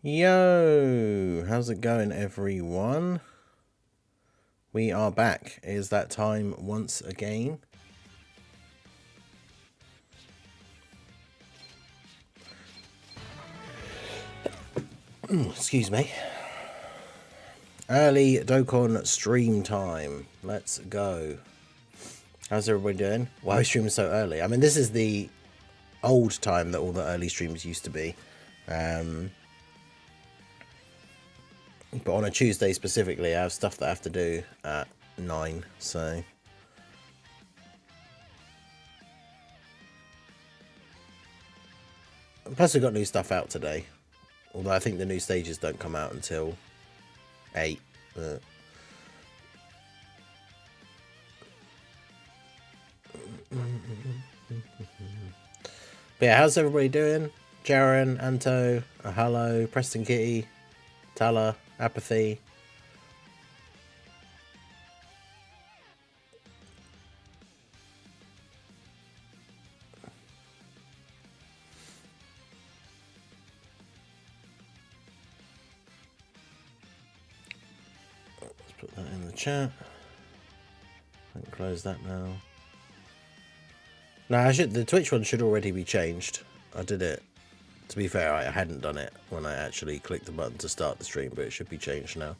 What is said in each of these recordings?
Yo, how's it going, everyone? We are back. It is that time once again. Excuse me. Early Dokkan stream time. Let's go. How's everybody doing? Why are we streaming so early? I mean, this is the old time that all the early streams used to be. But on a Tuesday specifically, I have stuff that I have to do at 9, so... Plus we got new stuff out today. Although I think the new stages don't come out until 8. But yeah, how's everybody doing? Jaren, Anto, hello, Preston Kitty, Tala, Apathy. Let's put that in the chat. I can close that now. No, the Twitch one should already be changed. I did it. To be fair, I hadn't done it when I actually clicked the button to start the stream, but it should be changed now.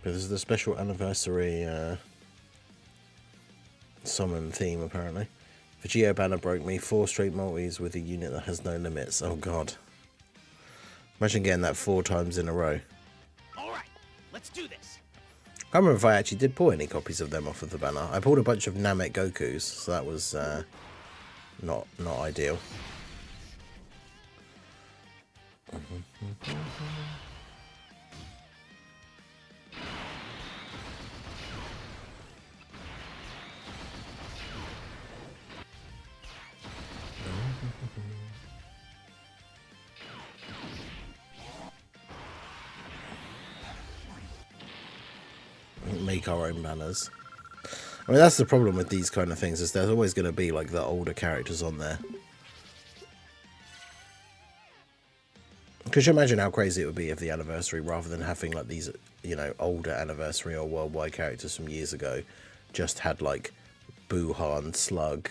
This is the special anniversary summon theme, apparently. Vegeta banner broke me. 4 straight multis with a unit that has no limits. Oh god. Imagine getting that 4 times in a row. Alright, let's do this. I can't remember if I actually did pull any copies of them off of the banner. I pulled a bunch of Namek Gokus, so that was not ideal. Make our own banners. I mean, that's the problem with these kind of things, is there's always going to be like the older characters on there. Could you imagine how crazy it would be if the anniversary, rather than having like these, you know, older anniversary or worldwide characters from years ago, just had like Buhan, Slug.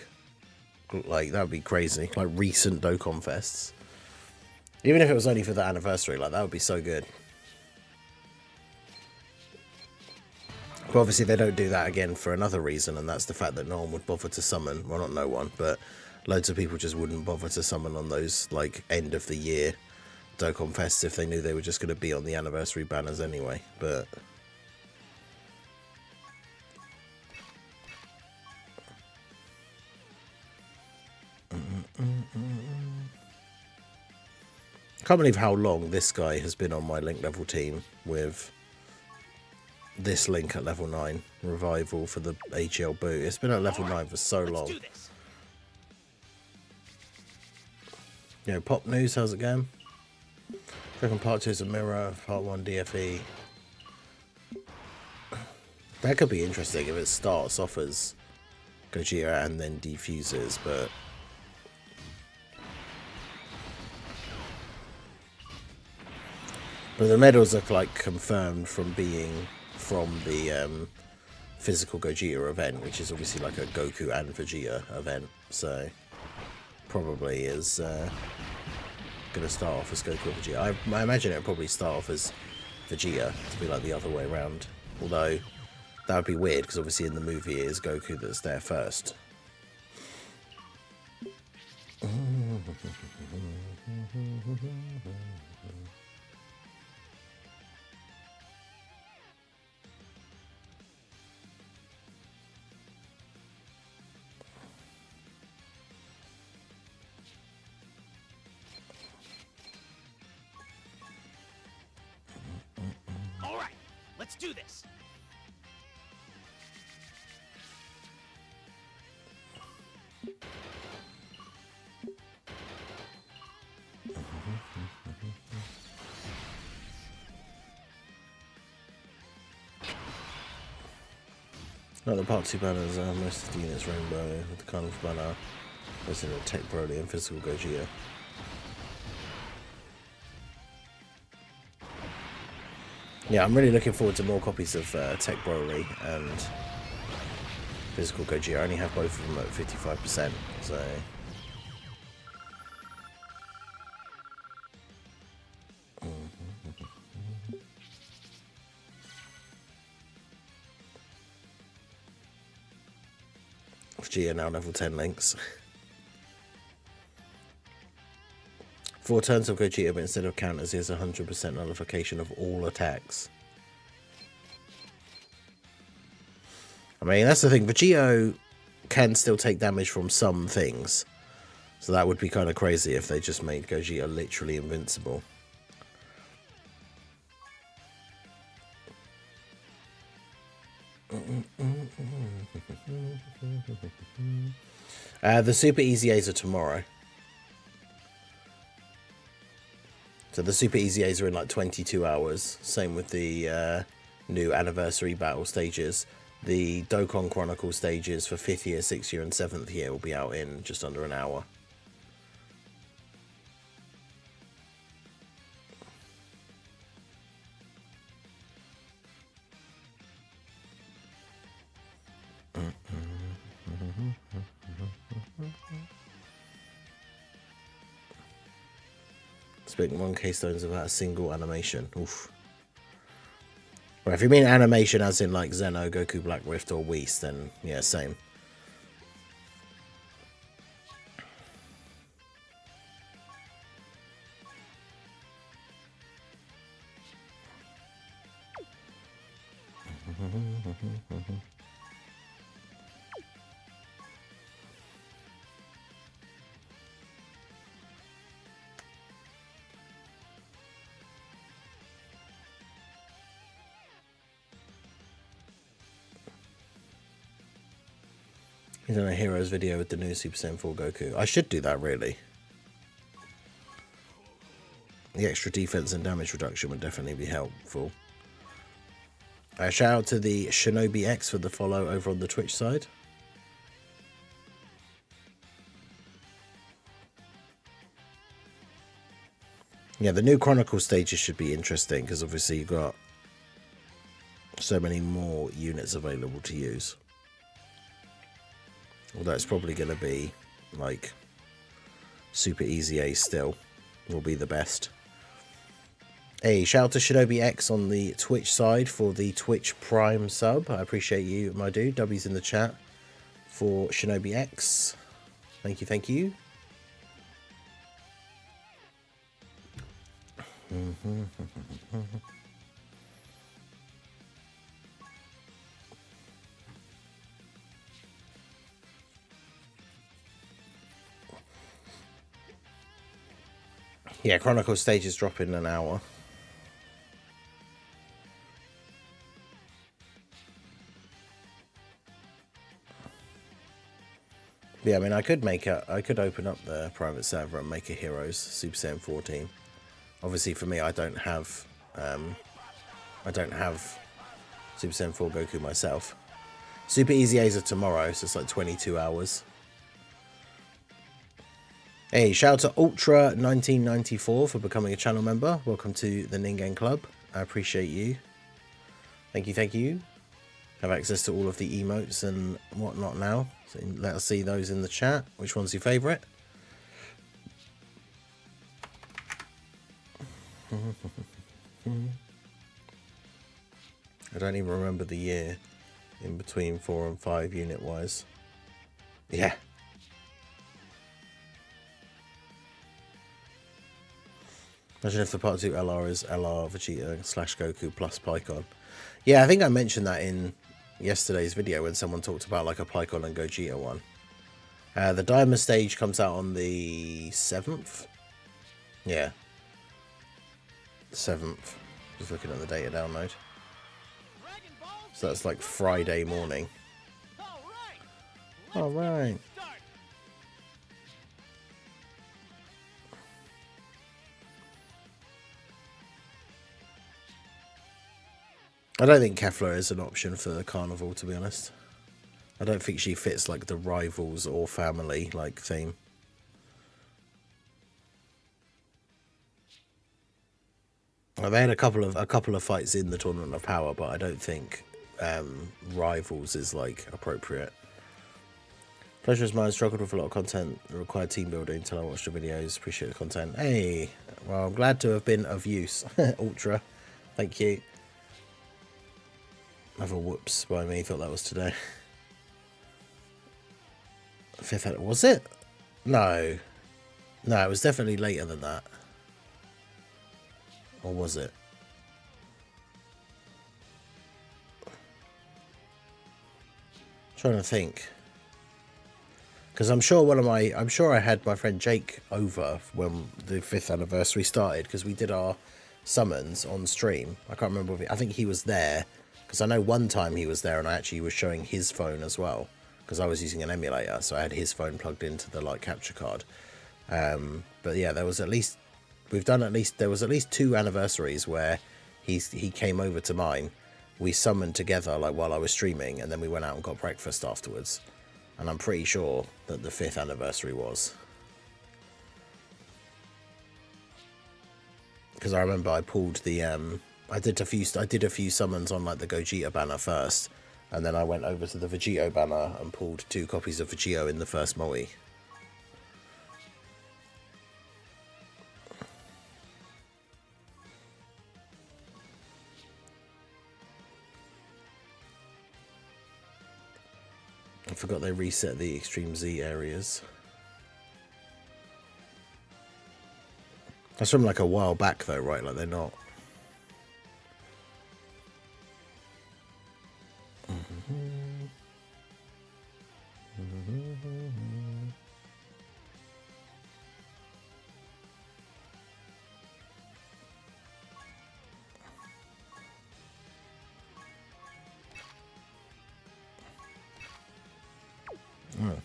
Like, that would be crazy. Like recent Dokkan Fests. Even if it was only for the anniversary, like that would be so good. But obviously they don't do that again for another reason, and that's the fact that no one would bother to summon. Well, not no one, but loads of people just wouldn't bother to summon on those like end of the year Dokkan Fests if they knew they were just going to be on the anniversary banners anyway. But can't believe how long this guy has been on my link level team with this link at level 9 revival for the AGL boot. It's been at level 9 for so long. You know, pop news, how's it going? Dragon Part 2 is a mirror, Part 1 DFE. That could be interesting if it starts off as Gojira and then defuses, but the medals are like confirmed from being from the physical Gogeta event, which is obviously like a Goku and Vegeta event, so probably is going to start off as Goku and Vegeta. I imagine it'll probably start off as Vegeta, to be like the other way around, although that would be weird because obviously in the movie it is Goku that's there first. Alright, let's do this. Not the part 2 banners, most of the units rainbow, with the Carnival banner was in a Tech Broly and physical Gogeta. Yeah, I'm really looking forward to more copies of Tech Broly and physical Gogeta. I only have both of them at 55%, so... Vegeta now level 10 links. 4 turns of Gogeta, but instead of counters, he has 100% nullification of all attacks. I mean, that's the thing. Vegeta can still take damage from some things. So that would be kind of crazy if they just made Gogeta literally invincible. The Super Easy A's are tomorrow. So the Super Easy A's are in like 22 hours. Same with the new anniversary battle stages. The Dokkan Chronicles stages for 5th year, 6th year and 7th year will be out in just under an hour. Spitting 1k stones without a single animation. Oof. Well, if you mean animation as in like Zeno, Goku, Black Rift or Whis, then yeah, same. He's on a Heroes video with the new Super Saiyan 4 Goku. I should do that, really. The extra defense and damage reduction would definitely be helpful. Shout out to the Shinobi X for the follow over on the Twitch side. Yeah, the new Chronicles stages should be interesting because obviously you've got so many more units available to use. Although it's probably going to be like Super Easy A still will be the best. Hey, shout out to Shinobi X on the Twitch side for the Twitch Prime sub. I appreciate you, my dude. W's in the chat for Shinobi X. Thank you, thank you. Yeah, Chronicles stages drop in an hour. Yeah, I mean, I could open up the private server and make a Heroes Super Saiyan 14. Obviously, for me, I don't have Super Saiyan 4 Goku myself. Super Easy A's are tomorrow, so it's like 22 hours. Hey, shout out to Ultra1994 for becoming a channel member. Welcome to the Ningen Club. I appreciate you. Thank you, thank you. Have access to all of the emotes and whatnot now. So let us see those in the chat. Which one's your favourite? I don't even remember the year in between 4 and 5 unit wise. Yeah. Imagine if the part 2 LR is LR Vegeta / Goku plus Pikkon. Yeah, I think I mentioned that in yesterday's video when someone talked about like a Pikkon and Gogeta one. The Diamond stage comes out on the 7th. Yeah. 7th. Just looking at the data download. So that's like Friday morning. All right. I don't think Kefla is an option for the carnival, to be honest. I don't think she fits like the rivals or family like theme. Well, they had a couple of fights in the Tournament of Power, but I don't think rivals is like appropriate. Pleasure is mine. Struggled with a lot of content. Required team building until I watched the videos. Appreciate the content. Hey, well, I'm glad to have been of use. Ultra, thank you. Another whoops by me. Thought that was today. Fifth, was it? No, it was definitely later than that. Or was it? Trying to think. Because I'm sure I had my friend Jake over when the 5th anniversary started, because we did our summons on stream. I can't remember I think he was there, because I know one time he was there and I actually was showing his phone as well, because I was using an emulator, so I had his phone plugged into the light capture card. But yeah, there was at least 2 anniversaries where he came over to mine. We summoned together like while I was streaming, and then we went out and got breakfast afterwards. And I'm pretty sure that the 5th anniversary was. Because I remember I pulled the I did a few summons on like the Gogeta banner first, and then I went over to the Vegito banner and pulled 2 copies of Vegito in the first multi. I forgot they reset the Extreme Z areas. That's from like a while back though, right? Like they're not. Oh.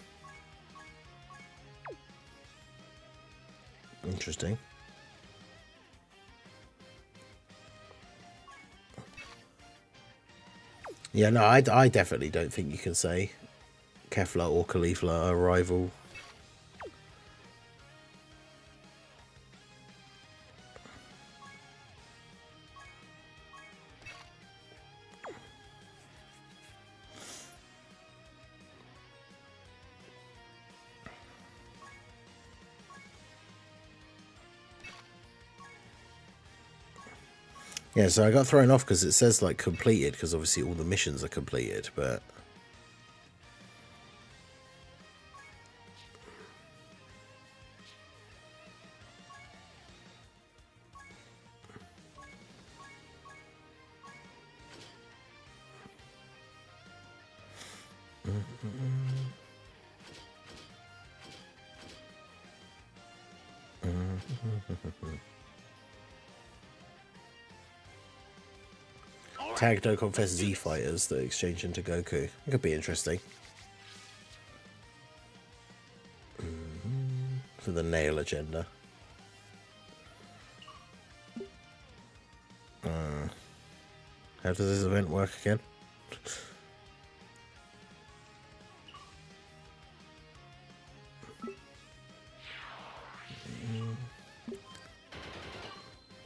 Interesting. Yeah, no, I definitely don't think you can say Kefla or Caulifla are a rival. Yeah, so I got thrown off because it says like completed, because obviously all the missions are completed, but tag Dokkan Fest Z fighters that exchange into Goku. It could be interesting. For the nail agenda. How does this event work again?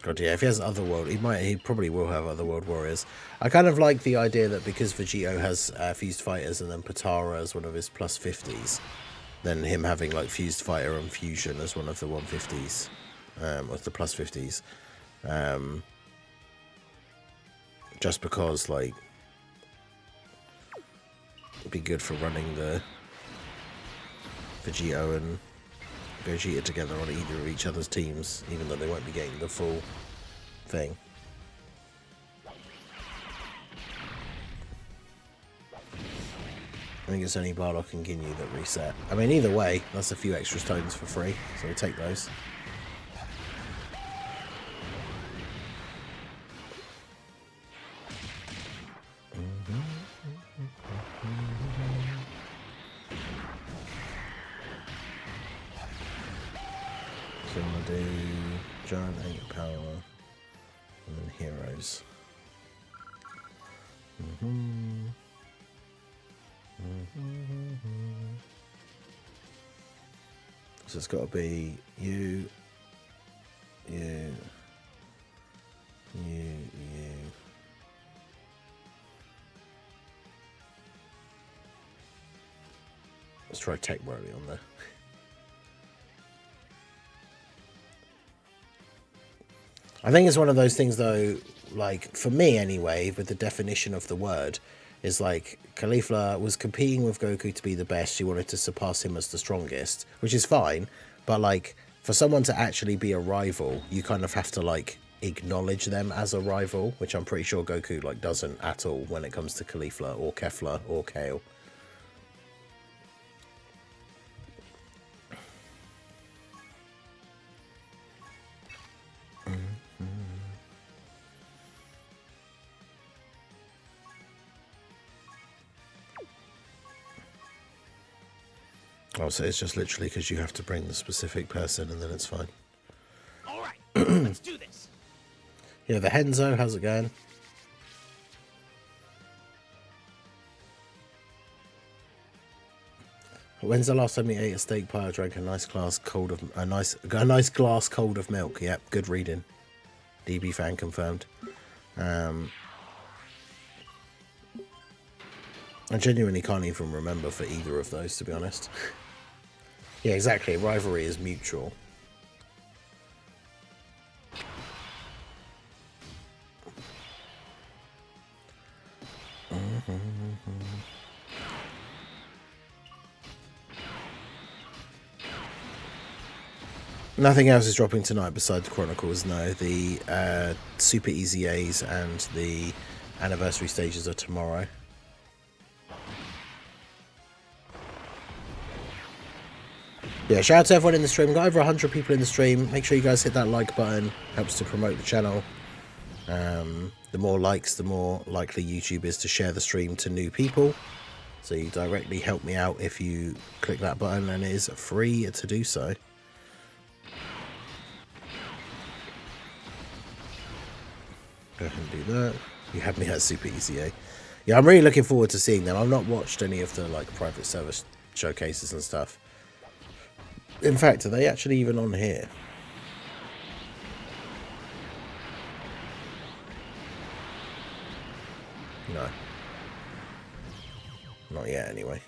God, yeah, if he has Otherworld, he probably will have Otherworld Warriors. I kind of like the idea that because Vegito has Fused Fighters and then Potara as one of his plus 50s, then him having like Fused Fighter and Fusion as one of the 150s, or the plus 50s. Just because, like, it'd be good for running the Vegito and Gogeta together on either of each other's teams, even though they won't be getting the full thing. I think it's only Barlock and Ginyu that reset. I mean, either way, that's a few extra stones for free, so we'll take those. then we'll do Giant 8 Power, and then Heroes. So it's got to be you. Let's try Tech Broly on there. I think it's one of those things though, like for me anyway, with the definition of the word, is like Caulifla was competing with Goku to be the best. She wanted to surpass him as the strongest, which is fine. But like for someone to actually be a rival, you kind of have to like acknowledge them as a rival, which I'm pretty sure Goku like doesn't at all when it comes to Caulifla or Kefla or Kale. Oh, so it's just literally because you have to bring the specific person and then it's fine. All right, let's do this. Yeah, the Henzo, how's it going? When's the last time you ate a steak pie or drank a nice glass cold of milk? Yep, good reading. DB fan confirmed. I genuinely can't even remember for either of those, to be honest. Yeah, exactly. Rivalry is mutual. Nothing else is dropping tonight besides Chronicles. No, the Super Easy A's and the anniversary stages are tomorrow. Yeah, shout out to everyone in the stream. We've got over 100 people in the stream. Make sure you guys hit that like button. Helps to promote the channel. The more likes, the more likely YouTube is to share the stream to new people. So you directly help me out if you click that button, and it is free to do so. Go ahead and do that. You have me at Super Easy, eh? Yeah, I'm really looking forward to seeing them. I've not watched any of the like private service showcases and stuff. In fact, are they actually even on here? No. Not yet, anyway.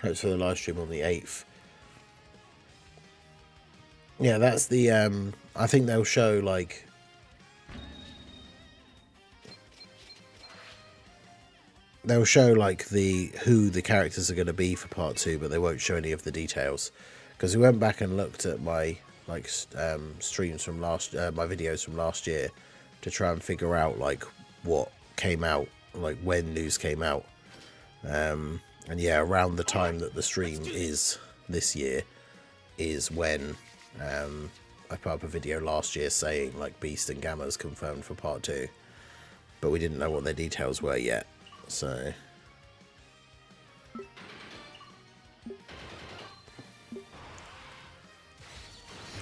Hopes for the live stream on the 8th. Yeah, that's the I think they'll show like the who the characters are going to be for part 2, but they won't show any of the details, because we went back and looked at my like streams from my videos from last year to try and figure out like what came out, like when news came out. And yeah, around the time that the stream is this year is when I put up a video last year saying like Beast and Gamma's confirmed for part 2, but we didn't know what their details were yet. So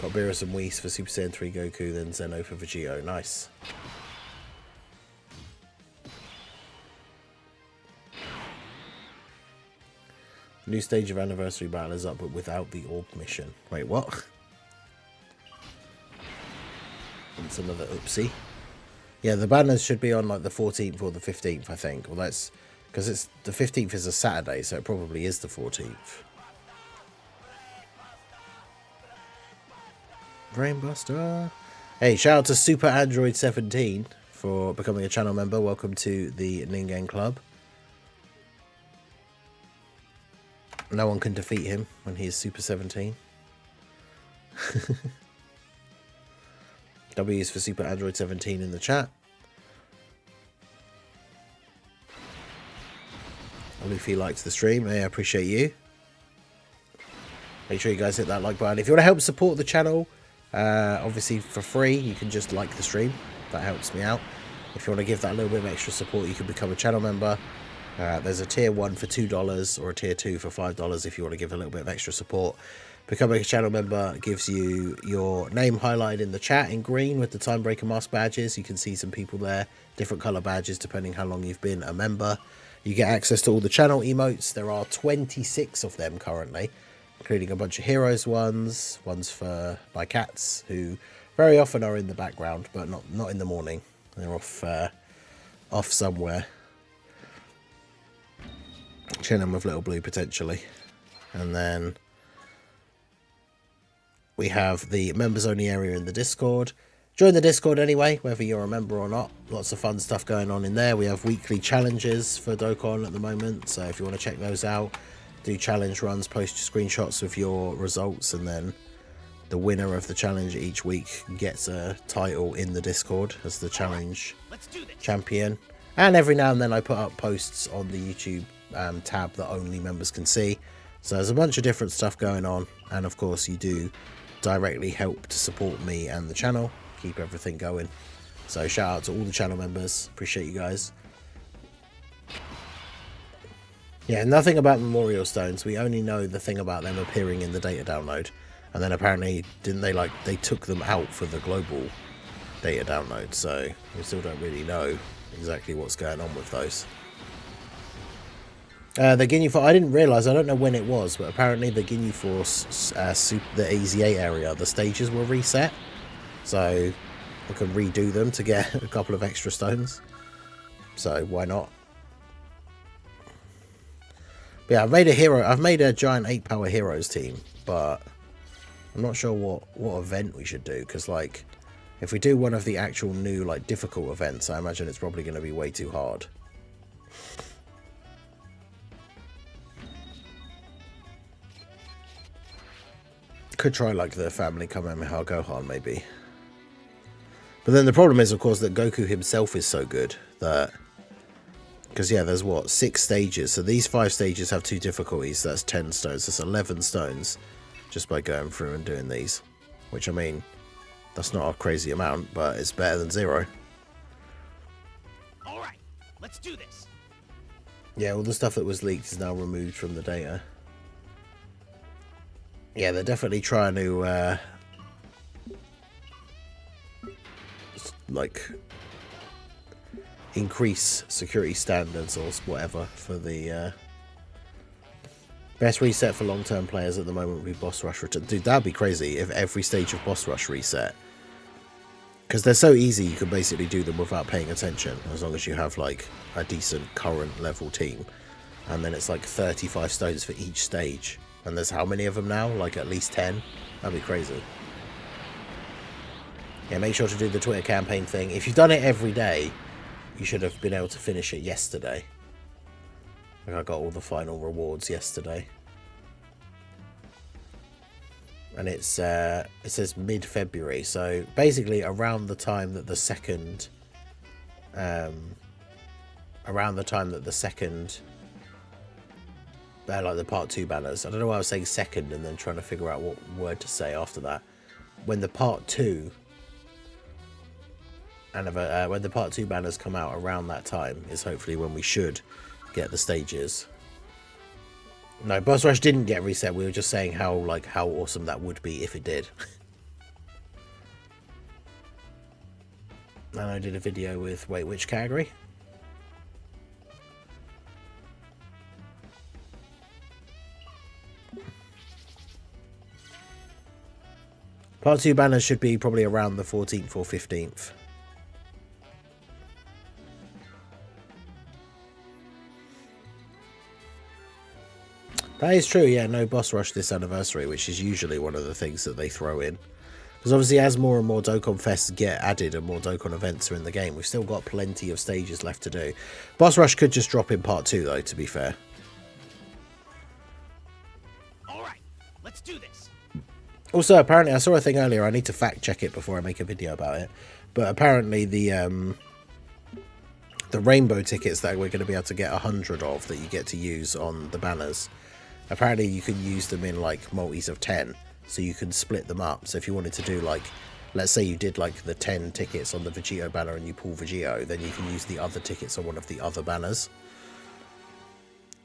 got Beerus and Whis for Super Saiyan 3 Goku, then Zeno for Vegito. Nice. New stage of anniversary battle is up, but without the orb mission. Wait, what? It's another oopsie. Yeah, the banners should be on like the 14th or the 15th, I think. Well, that's because it's the 15th is a Saturday, so it probably is the 14th. Brainbuster. Hey, shout out to Super Android 17 for becoming a channel member. Welcome to the Ningen Club. No one can defeat him when he is Super 17. W is for Super Android 17 in the chat. if you liked the stream. I appreciate you. Make sure you guys hit that like button. If you want to help support the channel, obviously for free, you can just like the stream. That helps me out. If you want to give that a little bit of extra support, you can become a channel member. There's a tier 1 for $2 or a tier 2 for $5 if you want to give a little bit of extra support. Becoming a channel member gives you your name highlighted in the chat in green with the Timebreaker mask badges. You can see some people there, different color badges depending how long you've been a member. You get access to all the channel emotes. There are 26 of them currently, including a bunch of heroes ones for my cats, who very often are in the background, but not in the morning. They're off somewhere, chilling with Little Blue potentially. And then we have the members only area in the Discord. Join the Discord anyway, whether you're a member or not. Lots of fun stuff going on in there. We have weekly challenges for Dokkan at the moment, so if you want to check those out, do challenge runs, post screenshots of your results, and then the winner of the challenge each week gets a title in the Discord as the challenge champion. And every now and then I put up posts on the YouTube tab that only members can see. So there's a bunch of different stuff going on, and of course you do directly help to support me and the channel, keep everything going. So shout out to all the channel members, appreciate you guys. Yeah, nothing about memorial stones. We only know the thing about them appearing in the data download, and then apparently they took them out for the global data download, so we still don't really know exactly what's going on with those. The Ginyu Force, I didn't realise, I don't know when it was, but apparently the Ginyu Force, the EZ8 area, the stages were reset. So I can redo them to get a couple of extra stones. So why not? But yeah, I've made a giant 8-power heroes team, but I'm not sure what event we should do, because like, if we do one of the actual new like difficult events, I imagine it's probably going to be way too hard. Could try like the Family Kamehameha Gohan maybe. But then the problem is, of course, that Goku himself is so good that... Because, yeah, there's what? 6 stages. So these 5 stages have 2 difficulties. So that's 10 stones. That's 11 stones just by going through and doing these. Which, I mean, that's not a crazy amount, but it's better than 0. Alright, let's do this. Yeah, all the stuff that was leaked is now removed from the data. Yeah, they're definitely trying to, like, increase security standards or whatever for the best reset for long-term players at the moment would be Boss Rush Return. Dude, that'd be crazy if every stage of Boss Rush reset, because they're so easy you can basically do them without paying attention, as long as you have like a decent current level team. And then it's like 35 stones for each stage, and there's how many of them now? Like at least 10. That'd be crazy. Yeah, make sure to do the Twitter campaign thing. If you've done it every day, you should have been able to finish it yesterday. Like I got all the final rewards yesterday. And it's it says mid-February, so basically around the time that the second like the part 2 banners. I don't know why I was saying second and then trying to figure out what word to say after that. When the part 2 and when the part 2 banners come out around that time is hopefully when we should get the stages. No, Boss Rush didn't get reset. We were just saying how awesome that would be if it did. And I did a video with, wait, which category? Part 2 banners should be probably around the 14th or 15th. That is true, yeah, no Boss Rush this anniversary, which is usually one of the things that they throw in. Because obviously as more and more Dokkan Fests get added and more Dokkan events are in the game, we've still got plenty of stages left to do. Boss Rush could just drop in part 2 though, to be fair. Alright, let's do this. Also, apparently, I saw a thing earlier, I need to fact check it before I make a video about it. But apparently the the rainbow tickets that we're going to be able to get 100 of that you get to use on the banners, apparently you can use them in like multis of 10, so you can split them up. So if you wanted to do like, let's say you did like the 10 tickets on the Vegito banner and you pull Vegito, then you can use the other tickets on one of the other banners.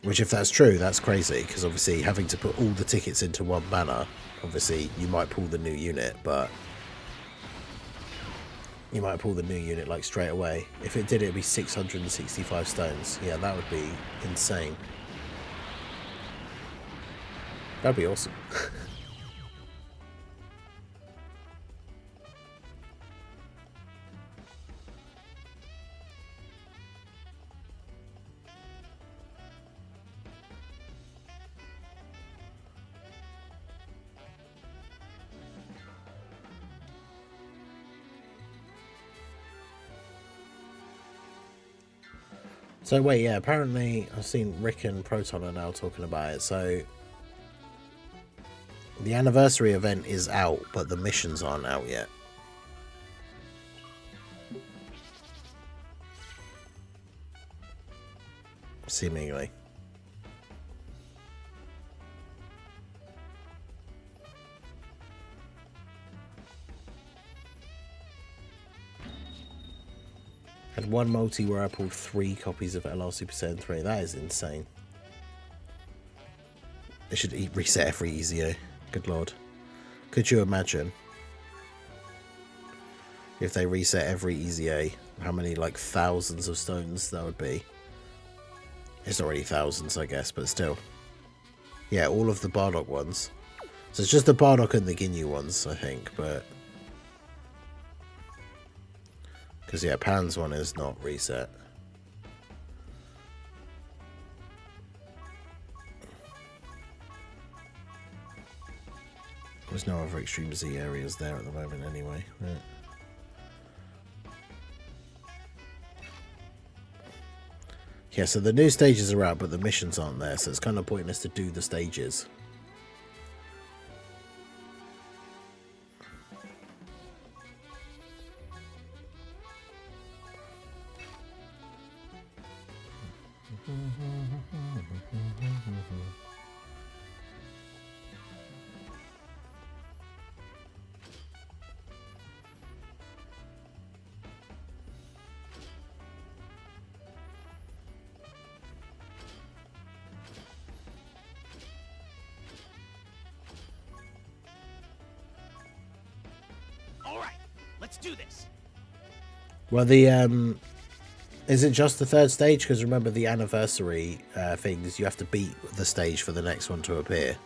Which, if that's true, that's crazy, because obviously having to put all the tickets into one banner, obviously you might pull the new unit, but you might pull the new unit like straight away. If it did, it'd be 665 stones. Yeah, that would be insane. That'd be awesome. So wait, yeah, apparently I've seen Rick and Proton are now talking about it. So the anniversary event is out, but the missions aren't out yet. Seemingly. Had one multi where I pulled 3 copies of LR Super Saiyan 3. That is insane. They should reset every EZO. Good lord. Could you imagine if they reset every EZA, how many like thousands of stones that would be? It's already thousands, I guess, but still. Yeah, all of the Bardock ones. So it's just the Bardock and the Ginyu ones, I think, but... Because, yeah, Pan's one is not reset. There's no other Extreme Z areas there at the moment anyway. Yeah, so the new stages are out, but the missions aren't there, so it's kind of pointless to do the stages. Let's do this. Well, the is it just the 3rd stage? Because remember the anniversary things, you have to beat the stage for the next one to appear.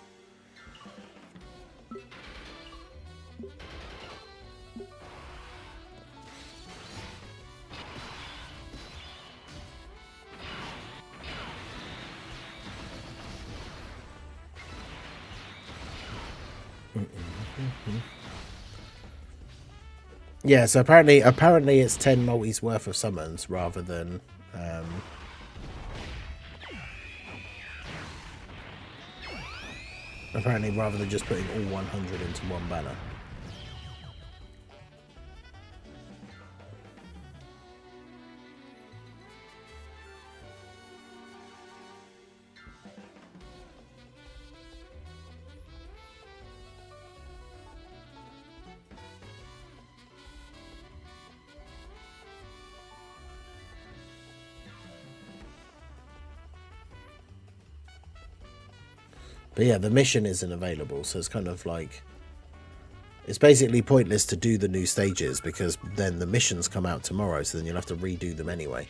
Yeah, so apparently it's 10 multis worth of summons rather than just putting all 100 into one banner. But yeah, the mission isn't available, so it's kind of like... It's basically pointless to do the new stages, because then the missions come out tomorrow, so then you'll have to redo them anyway.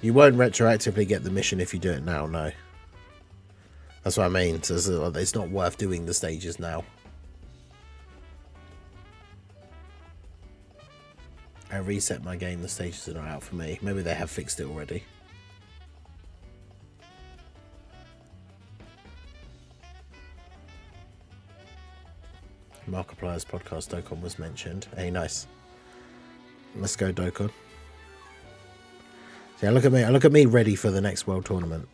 You won't retroactively get the mission if you do it now, no. That's what I mean. So it's not worth doing the stages now. I reset my game, the stages are not out for me. Maybe they have fixed it already. Markiplier's podcast Dokkan was mentioned. Hey, nice. Let's go, Dokkan. Yeah, look at me. Look at me ready for the next World Tournament.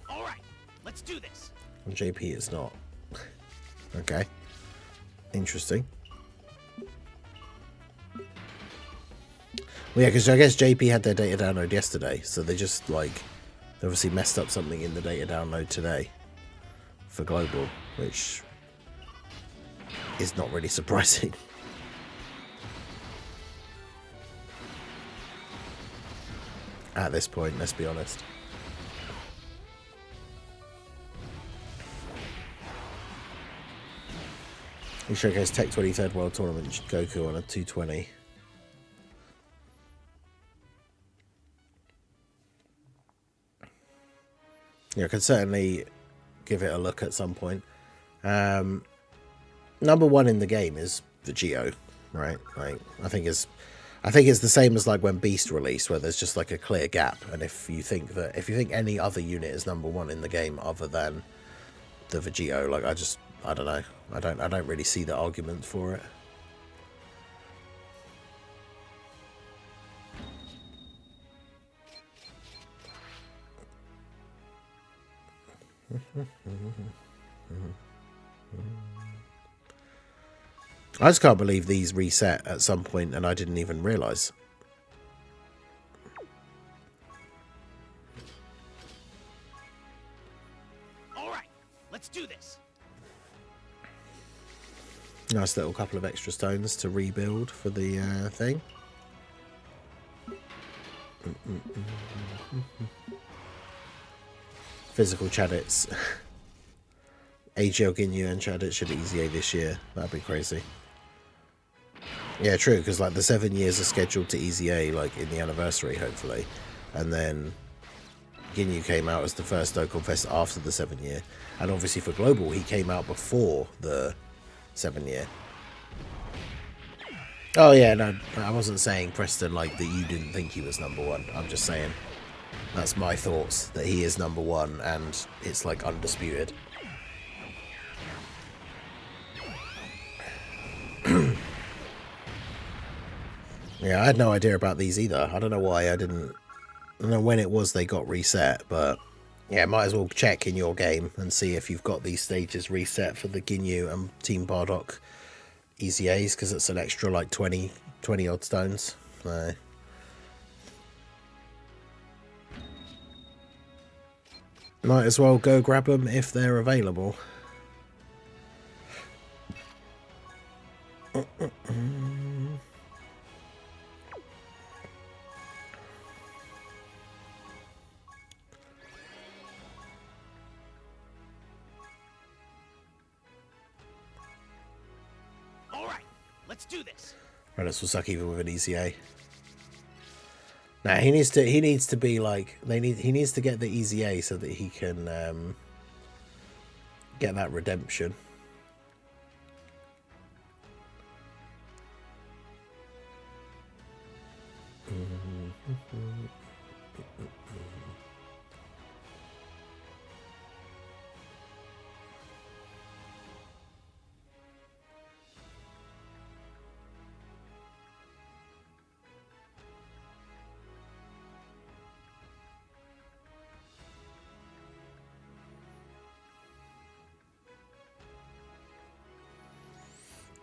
All right, let's do this. And JP is not. Okay. Interesting. Well, yeah, because I guess JP had their data download yesterday, so they just, like, they obviously messed up something in the data download today for global, which is not really surprising. At this point, let's be honest. We showcase Tech 23rd World Tournament Goku on a 220. Yeah, I could certainly give it a look at some point. Number one in the game is Vegito, right? Like, I think it's the same as like when Beast released, where there's just like a clear gap. And if you think any other unit is number one in the game other than the Vegito, like I don't know. I don't really see the argument for it. I just can't believe these reset at some point and I didn't even realise. Alright, let's do this. Nice little couple of extra stones to rebuild for the thing. Physical Chadits. AGL Ginyu and Chadit should easy A this year. That'd be crazy. Yeah, true, because like the 7 years are scheduled to easy A like in the anniversary, hopefully. And then Ginyu came out as the first Dokkan Fest after the 7 year. And obviously for Global, he came out before the 7 year. Oh yeah, no, I wasn't saying, Preston, like that you didn't think he was number one. I'm just saying that's my thoughts, that he is number one and it's like undisputed. Yeah, I had no idea about these either. I don't know why I don't know when it was they got reset, but yeah, might as well check in your game and see if you've got these stages reset for the Ginyu and Team Bardock Easy A's, because it's an extra like 20 odd stones. Might as well go grab them if they're available. Let's do this. Reddits will suck even with an EZA. Nah, he needs to be like he needs to get the EZA so that he can get that redemption.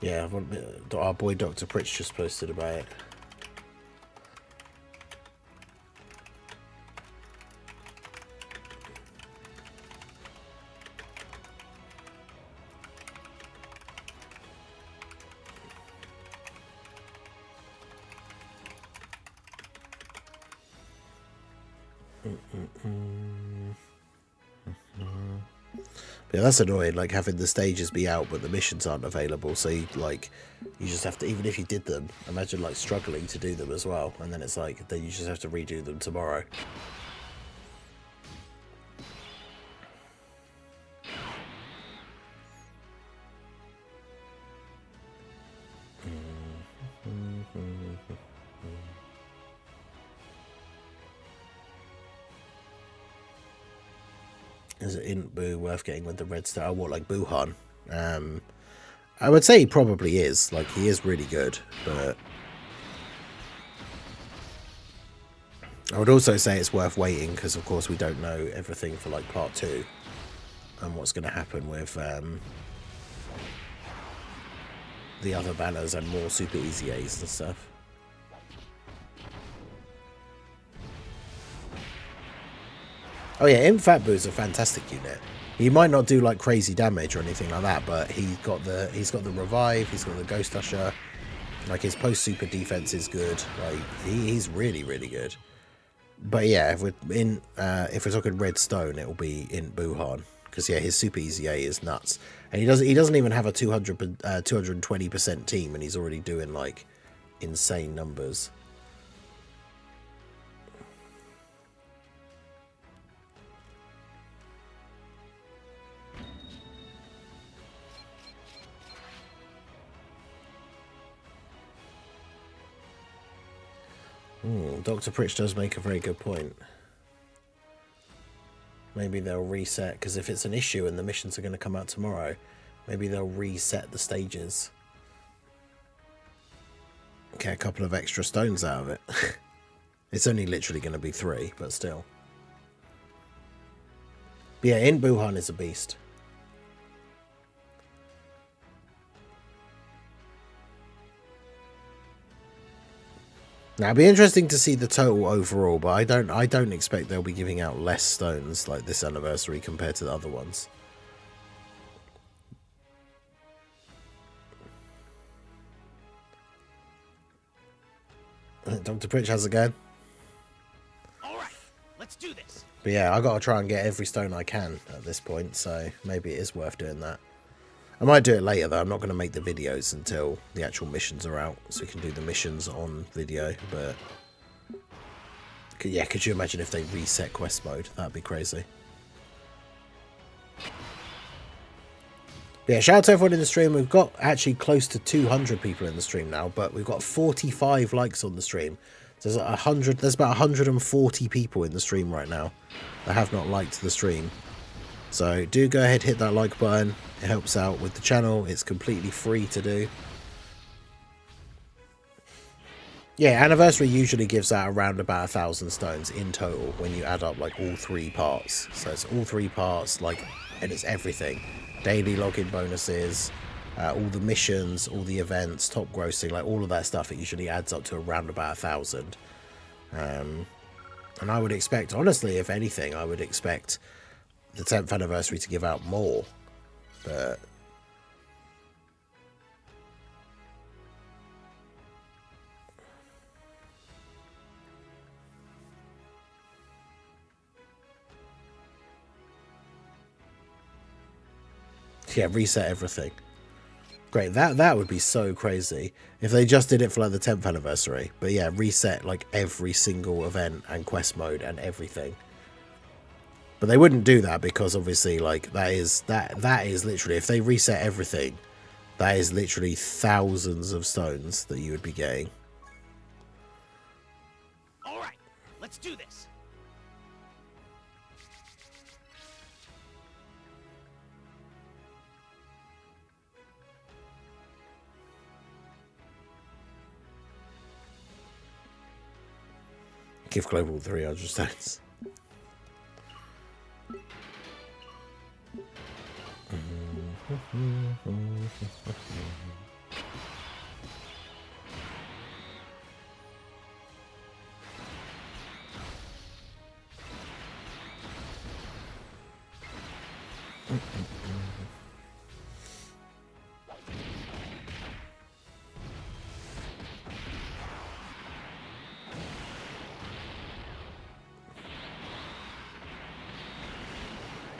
Yeah, our boy Dr. Pritch just posted about it. Yeah, that's annoying, like having the stages be out but the missions aren't available, so you just have to, even if you did them, imagine like struggling to do them as well, and then it's like, then you just have to redo them tomorrow. Is it Int Boo worth getting with the red star? Oh, what, like Buhan? I would say he probably is. Like, he is really good, but I would also say it's worth waiting because, of course, we don't know everything for, like, part 2 and what's going to happen with the other banners and more super easy A's and stuff. Oh yeah, Imp Fat Boo's a fantastic unit. He might not do like crazy damage or anything like that, but he's got the revive, he's got the Ghost Usher. Like his post super defense is good. Like he's really good. But yeah, if we're talking red stone, it will be in Buhan because yeah, his super easy A is nuts, and he doesn't even have a 220% team, and he's already doing like insane numbers. Dr. Pritch does make a very good point. Maybe they'll reset, because if it's an issue and the missions are going to come out tomorrow, maybe they'll reset the stages. Get a couple of extra stones out of it. It's only literally going to be 3, but still. But yeah, Int Buhan is a beast. Now, it'd be interesting to see the total overall, but I don't expect they'll be giving out less stones like this anniversary compared to the other ones. Dr. Pritch, how's it going? All right, let's do this. But yeah, I got to try and get every stone I can at this point, so maybe it is worth doing that. I might do it later though. I'm not going to make the videos until the actual missions are out, so we can do the missions on video. But yeah, could you imagine if they reset quest mode? That'd be crazy. But yeah, shout out to everyone in the stream. We've got actually close to 200 people in the stream now, but we've got 45 likes on the stream. There's there's about 140 people in the stream right now that have not liked the stream. So do go ahead, hit that like button. It helps out with the channel. It's completely free to do. Yeah, anniversary usually gives out around about 1,000 stones in total when you add up like all 3 parts. So it's all 3 parts, like, and it's everything. Daily login bonuses, all the missions, all the events, top grossing, like all of that stuff. It usually adds up to around about 1,000. And I would expect, honestly, if anything, I would expect the 10th anniversary to give out more, but yeah, reset everything. Great, that would be so crazy if they just did it for like the 10th anniversary. But yeah, reset like every single event and quest mode and everything. But they wouldn't do that because obviously like that is literally, if they reset everything, that is literally thousands of stones that you would be getting. All right, let's do this. Give Global 300 stones.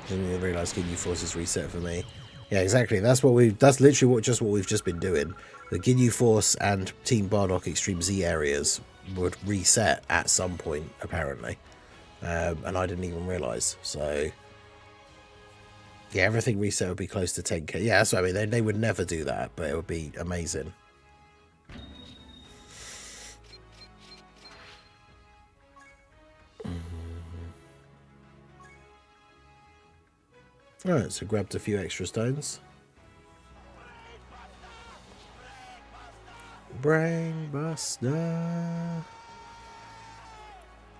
Didn't even realise Ginyu Force's reset for me. Yeah, exactly. That's literally what we've just been doing. The Ginyu Force and Team Bardock Extreme Z areas would reset at some point, apparently. And I didn't even realise. So yeah, everything reset would be close to 10k. Yeah, that's what I mean. They would never do that, but it would be amazing. Alright, so grabbed a few extra stones. Brainbuster.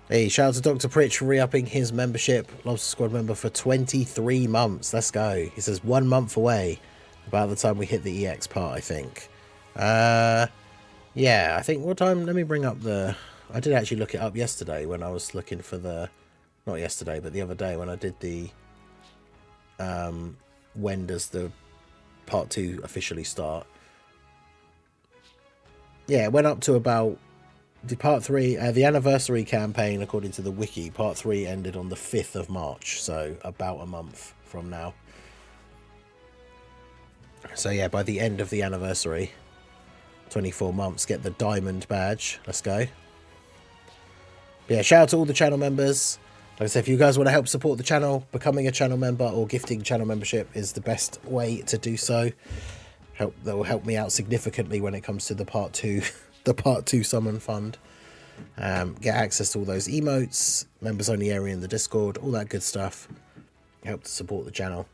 Hey, shout out to Dr. Pritch for re-upping his membership. Lobster Squad member for 23 months. Let's go. He says 1 month away. About the time we hit the EX part, I think. Yeah, I think what time? Let me bring up the... I did actually look it up yesterday when I was looking for the... Not yesterday, but the other day when I did the... when does the part 2 officially start? Yeah, it went up to about... The part 3, the anniversary campaign, according to the wiki, part 3 ended on the 5th of March, so about a month from now. So yeah, by the end of the anniversary, 24 months, get the diamond badge. Let's go. But yeah, shout out to all the channel members. Like I said, if you guys want to help support the channel, becoming a channel member or gifting channel membership is the best way to do so. That will help me out significantly when it comes to the part 2. The part 2 summon fund. Get access to all those emotes, members only area in the Discord, all that good stuff. Help to support the channel.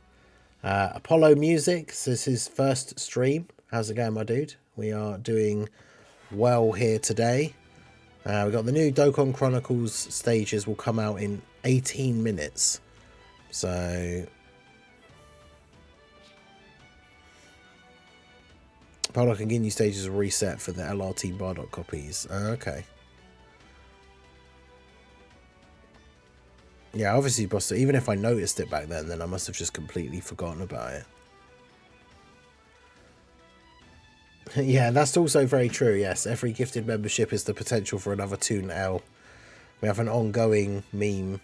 Apollo Music, this is his first stream. How's it going, my dude? We are doing well here today. We've got the new Dokkan Chronicles stages will come out in 18 minutes. So... Apollo can give you stages a reset for the LRT Bardock copies. Okay. Yeah, obviously, boss. Even if I noticed it back then I must have just completely forgotten about it. Yeah, that's also very true. Yes, every gifted membership is the potential for another Toon L. We have an ongoing meme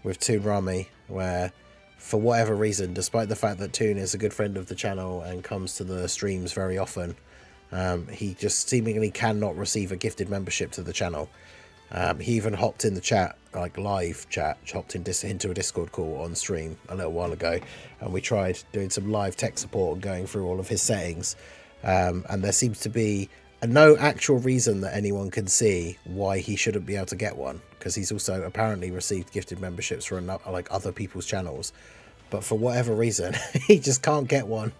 with Toon Rami where, for whatever reason, despite the fact that Toon is a good friend of the channel and comes to the streams very often, he just seemingly cannot receive a gifted membership to the channel. He even hopped in the chat, like live chat, hopped into a Discord call on stream a little while ago, and we tried doing some live tech support and going through all of his settings, and there seems to be no actual reason that anyone can see why he shouldn't be able to get one, because he's also apparently received gifted memberships for like other people's channels, but for whatever reason he just can't get one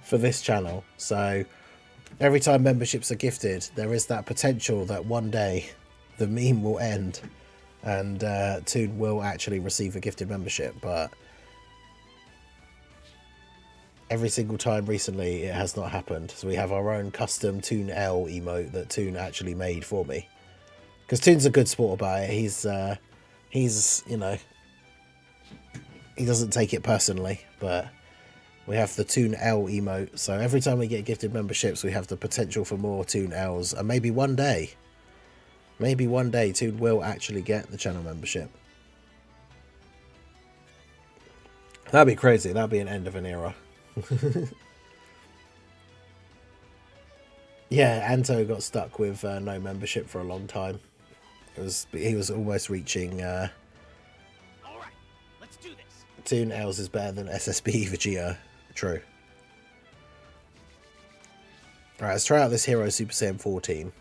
for this channel. So every time memberships are gifted, there is that potential that one day the meme will end and Toon will actually receive a gifted membership, but every single time recently it has not happened. So we have our own custom Toon L emote that Toon actually made for me, because Toon's a good sport about it. He's you know, he doesn't take it personally, but we have the Toon L emote, so every time we get gifted memberships we have the potential for more Toon L's, and maybe one day Toon will actually get the channel membership. That'd be crazy. That'd be an end of an era. Yeah, Anto got stuck with no membership for a long time. He was almost reaching. All right, let's do this. Toon L's is better than SSB Vegeta. True. All right, let's try out this hero Super Saiyan 14.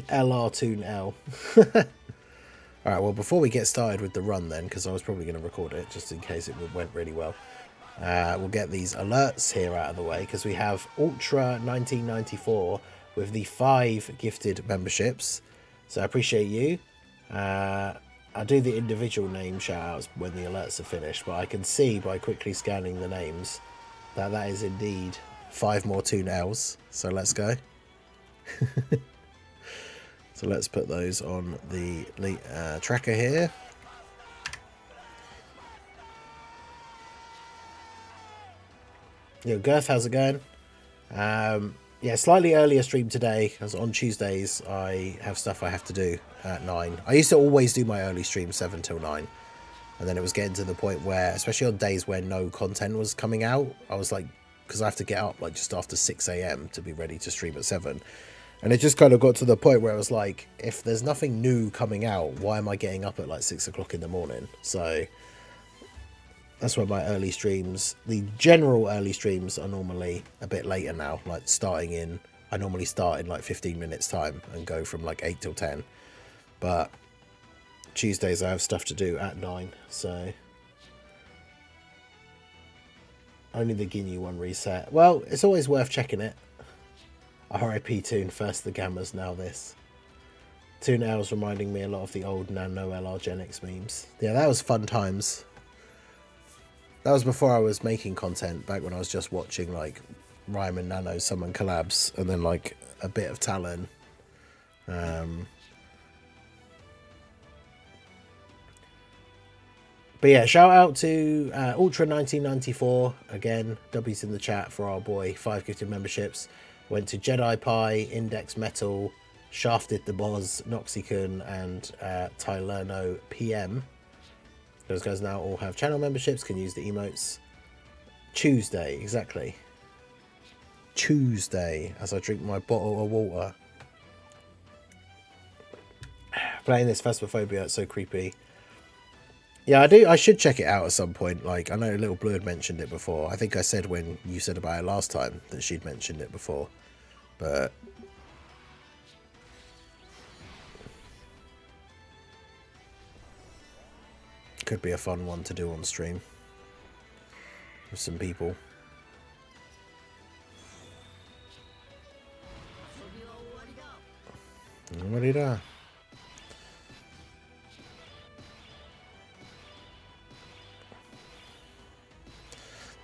LR Toon L. Alright, well, before we get started with the run then, because I was probably going to record it just in case it went really well, we'll get these alerts here out of the way, because we have Ultra 1994 with the 5 gifted memberships, so I appreciate you. I'll do the individual name shout-outs when the alerts are finished, but I can see by quickly scanning the names that that is indeed 5 more Toon L's, so let's go. So let's put those on the tracker here. Yo, Girth, how's it going? Yeah, slightly earlier stream today, as on Tuesdays I have stuff I have to do at 9. I used to always do my early stream 7 till 9. And then it was getting to the point where, especially on days where no content was coming out, I was like, because I have to get up like just after 6 AM to be ready to stream at 7. And it just kind of got to the point where I was like, if there's nothing new coming out, why am I getting up at like 6 o'clock in the morning? So that's why my early streams, the general early streams, are normally a bit later now. Like I normally start in like 15 minutes time and go from like 8 till 10. But Tuesdays I have stuff to do at 9, so only the Ginyu one reset. Well, it's always worth checking it. RIP Toon, first the Gammas, now this. Toon L's reminding me a lot of the old Nano LRGenix memes. Yeah, that was fun times. That was before I was making content, back when I was just watching like Rhyme and Nano summon collabs, and then like a bit of Talon. But yeah, shout out to Ultra1994 again. W's in the chat for our boy. 5 gifted memberships. Went to Jedi Pie, Index Metal, Shafted the Boz, Noxicon, and Tylerno PM. Those guys now all have channel memberships, can use the emotes. Tuesday, exactly. Tuesday, as I drink my bottle of water. Playing this Phasmophobia, it's so creepy. Yeah, I should check it out at some point. Like, I know Little Blue had mentioned it before. I think I said when you said about it last time that she'd mentioned it before. But could be a fun one to do on stream with some people. What did I?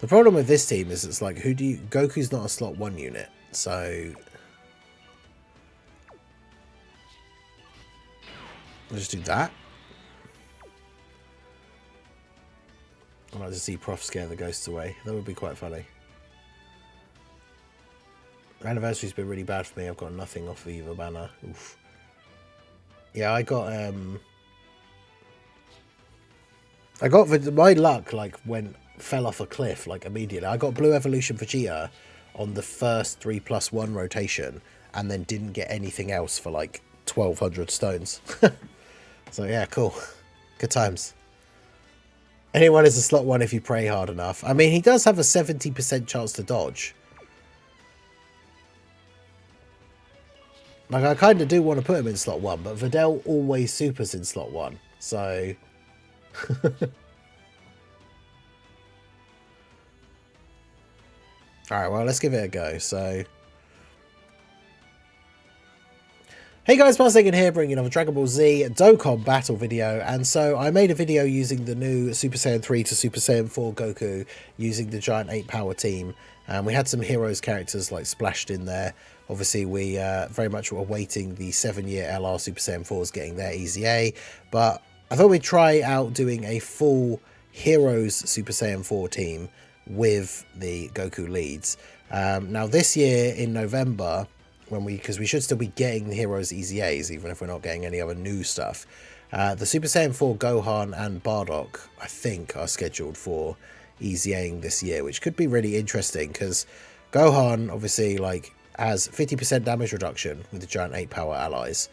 The problem with this team is it's like, who do you... Goku's not a slot 1 unit, so... I'll just do that. I'd like to see Prof scare the ghosts away. That would be quite funny. Anniversary's been really bad for me. I've got nothing off of either banner. Oof. Yeah, I got my luck like fell off a cliff like immediately. I got Blue Evolution Vegeta on the first 3+1 rotation and then didn't get anything else for like 1200 stones. So yeah, cool. Good times. Anyone is a slot 1 if you pray hard enough. I mean, he does have a 70% chance to dodge. Like, I kind of do want to put him in slot 1, but Videl always supers in slot 1, so... Alright, well, let's give it a go, so... Hey guys, Parsegan here, bringing another Dragon Ball Z Dokkan battle video, and so I made a video using the new Super Saiyan 3 to Super Saiyan 4 Goku, using the Giant 8 Power team, and we had some heroes characters like splashed in there. Obviously, we very much were awaiting the 7-year LR Super Saiyan 4s getting their EZA, but I thought we'd try out doing a full Heroes Super Saiyan 4 team with the Goku leads. Now this year in November, because we should still be getting the Heroes EZAs, even if we're not getting any other new stuff, the Super Saiyan 4 Gohan and Bardock, I think, are scheduled for EZAing this year, which could be really interesting, because Gohan, obviously, like, has 50% damage reduction with the Giant 8 Power allies,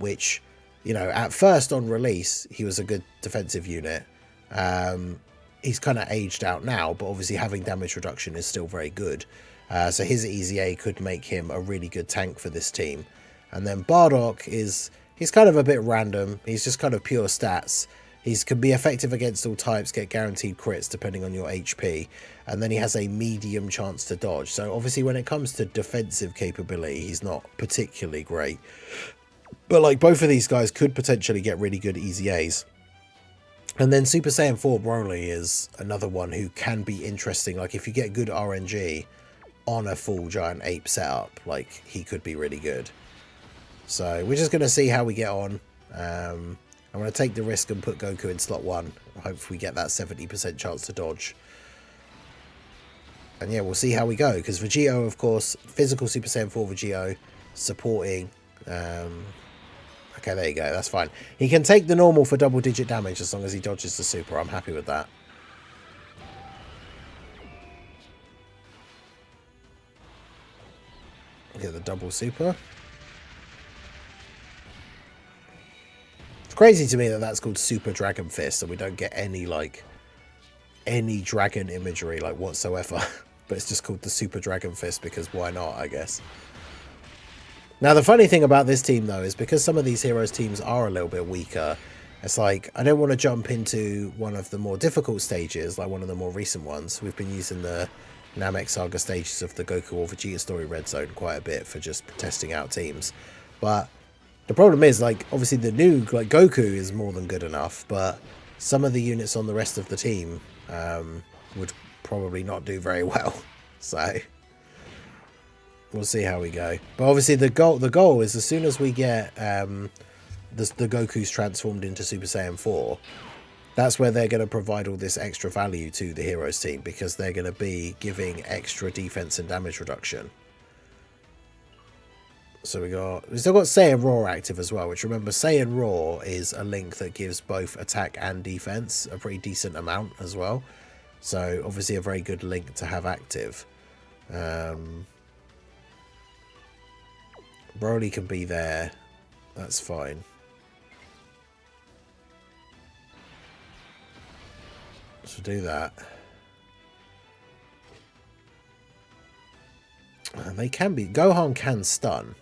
which, you know, at first on release, he was a good defensive unit. He's kind of aged out now, but obviously having damage reduction is still very good. So his EZA could make him a really good tank for this team. And then Bardock he's kind of a bit random. He's just kind of pure stats. He can be effective against all types, get guaranteed crits depending on your HP. And then he has a medium chance to dodge. So obviously when it comes to defensive capability, he's not particularly great. But like both of these guys could potentially get really good EZAs. And then Super Saiyan 4 Broly is another one who can be interesting. Like if you get good RNG on a full Giant Ape setup, like he could be really good. So we're just going to see how we get on. I'm going to take the risk and put Goku in slot 1. Hopefully we get that 70% chance to dodge. And yeah, we'll see how we go. Because Vegito, of course, physical Super Saiyan 4 Vegito, supporting. Okay, there you go. That's fine. He can take the normal for double-digit damage as long as he dodges the super. I'm happy with that. Get the double super. It's crazy to me that that's called Super Dragon Fist and we don't get any like any dragon imagery like whatsoever. But it's just called the Super Dragon Fist because why not, I guess. Now, the funny thing about this team, though, is because some of these heroes teams are a little bit weaker, it's like, I don't want to jump into one of the more difficult stages, like one of the more recent ones. We've been using the Namek Saga stages of the Goku or Vegeta story Red Zone quite a bit for just testing out teams. But the problem is, like, obviously the new, like, Goku is more than good enough, but some of the units on the rest of the team would probably not do very well. So we'll see how we go. But obviously the goal is, as soon as we get the Goku's transformed into Super Saiyan 4, that's where they're going to provide all this extra value to the Heroes team, because they're going to be giving extra defense and damage reduction. So we still got Saiyan Raw active as well, which, remember, Saiyan Raw is a link that gives both attack and defense a pretty decent amount as well. So obviously a very good link to have active. Broly can be there. That's fine. So do that. And they can be... Gohan can stun.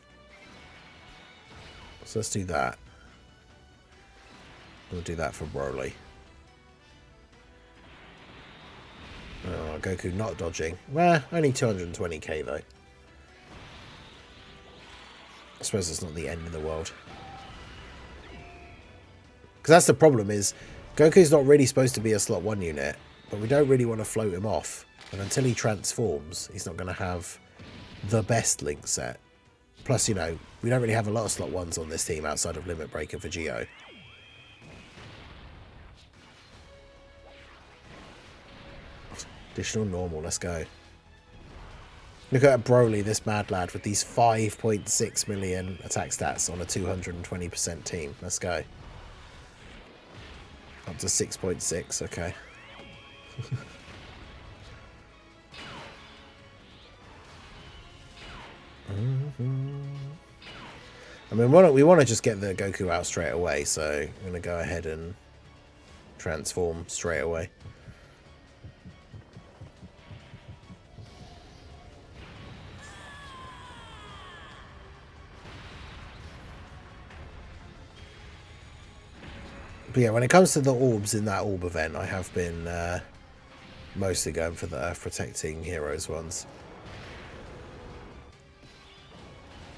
So let's do that. We'll do that for Broly. Oh, Goku not dodging. Well, only 220k though. I suppose it's not the end of the world. Because that's the problem, is Goku's not really supposed to be a slot 1 unit, but we don't really want to float him off. And until he transforms, he's not going to have the best link set. Plus, you know, we don't really have a lot of slot 1s on this team outside of Limit Breaker for Geo. Additional normal, let's go. Look at Broly, this mad lad, with these 5.6 million attack stats on a 220% team. Let's go. Up to 6.6, okay. I mean, we want to just get the Goku out straight away, so I'm going to go ahead and transform straight away. But yeah, when it comes to the orbs in that orb event, I have been mostly going for the Earth Protecting Heroes ones.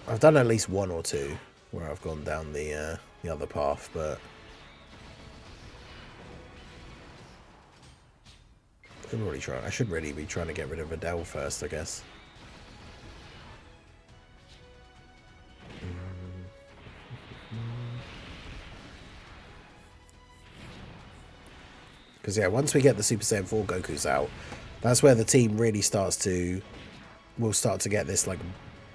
I've done at least 1 or 2 where I've gone down the other path, but I should really be trying to get rid of Adele first, I guess. Because yeah, once we get the Super Saiyan 4 Gokus out, that's where the team really will start to get this like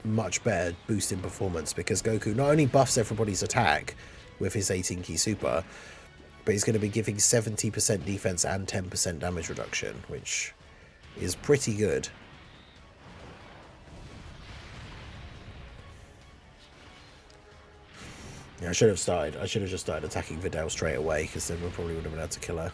much better boost in performance, because Goku not only buffs everybody's attack with his 18 key super, but he's going to be giving 70% defense and 10% damage reduction, which is pretty good. Yeah, I should have just started attacking Videl straight away, because then we probably would have been able to kill her.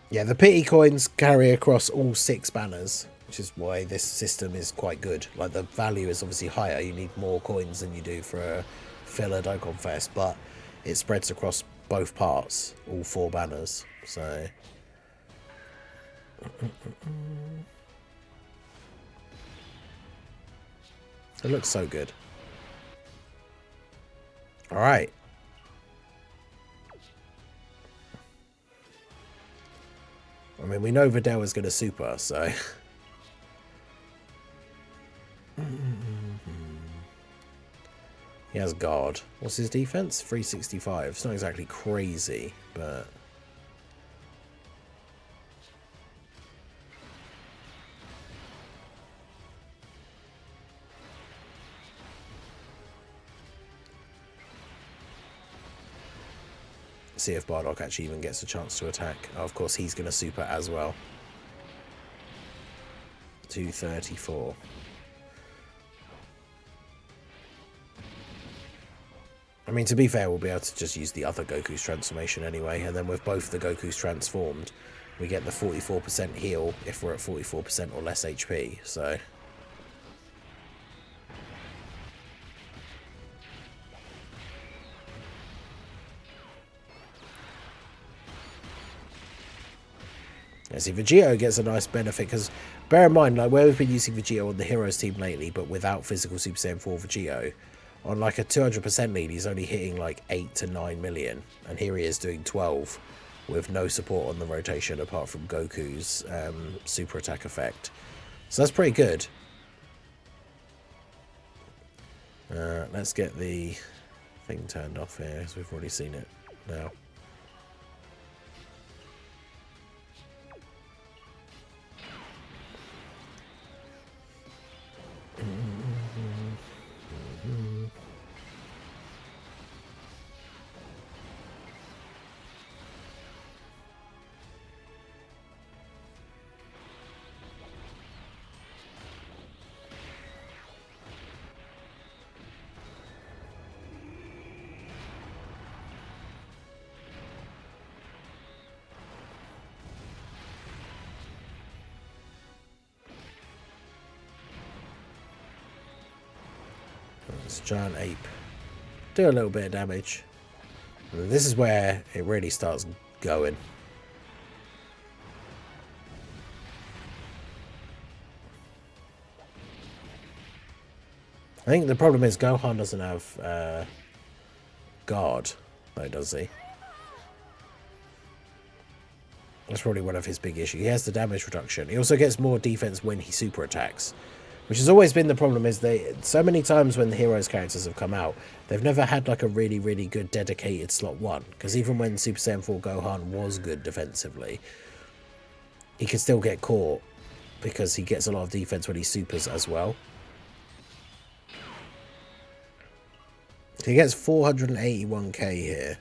Yeah, the pity coins carry across all 6 banners, which is why this system is quite good. Like, the value is obviously higher. You need more coins than you do for a filler Dokkan Fest, but it spreads across both parts, all 4 banners. So it looks so good. All right. I mean, we know Videl is going to super, so... He has guard. What's his defense? 365. It's not exactly crazy, but... see if Bardock actually even gets a chance to attack. Oh, of course, he's going to super as well. 234. I mean, to be fair, we'll be able to just use the other Goku's transformation anyway, and then with both the Goku's transformed, we get the 44% heal if we're at 44% or less HP, so... And see, Vegito gets a nice benefit, because bear in mind, like where we've been using Vegito on the Heroes team lately, but without physical Super Saiyan 4 Vegito, on like a 200% lead, he's only hitting like 8 to 9 million. And here he is doing 12 with no support on the rotation apart from Goku's super attack effect. So that's pretty good. Let's get the thing turned off here, because we've already seen it now. It's giant ape. Do a little bit of damage. And this is where it really starts going. I think the problem is Gohan doesn't have guard, though, does he? That's probably one of his big issues. He has the damage reduction. He also gets more defense when he super attacks, which has always been the problem. Is so many times when the Heroes characters have come out, they've never had like a really, really good dedicated slot 1. Because even when Super Saiyan 4 Gohan was good defensively, he could still get caught because he gets a lot of defense when he supers as well. He gets 481k here.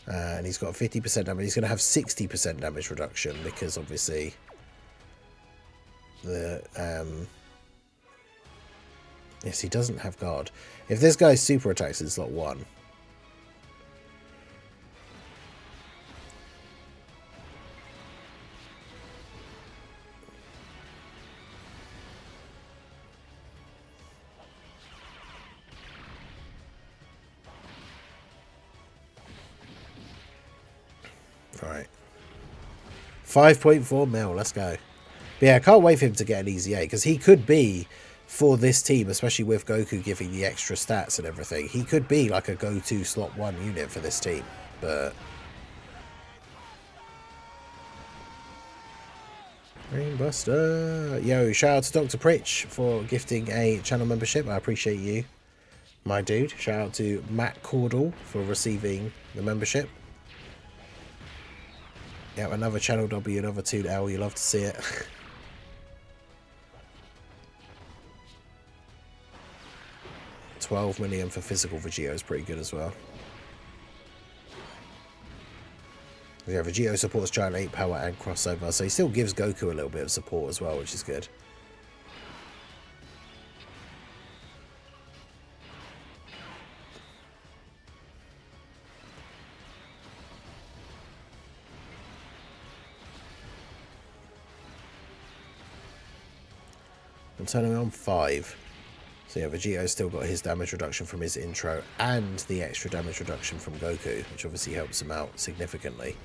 And he's got 50% damage. He's going to have 60% damage reduction because obviously the yes, he doesn't have guard. If this guy super attacks in slot 1, right, 5.4 mil, let's go. But yeah, I can't wait for him to get an easy A, because he could be, for this team, especially with Goku giving the extra stats and everything, he could be like a go-to slot 1 unit for this team. But Brainbuster. Yo, shout out to Dr. Pritch for gifting a channel membership. I appreciate you, my dude. Shout out to Matt Caudle for receiving the membership. Yeah, another channel W, another 2L. You love to see it. 12 million for physical Vegito is pretty good as well. Yeah, Vegito supports Giant 8 power and crossover, so he still gives Goku a little bit of support as well, which is good. I'm turning on 5. So yeah, Vegeto's still got his damage reduction from his intro and the extra damage reduction from Goku, which obviously helps him out significantly.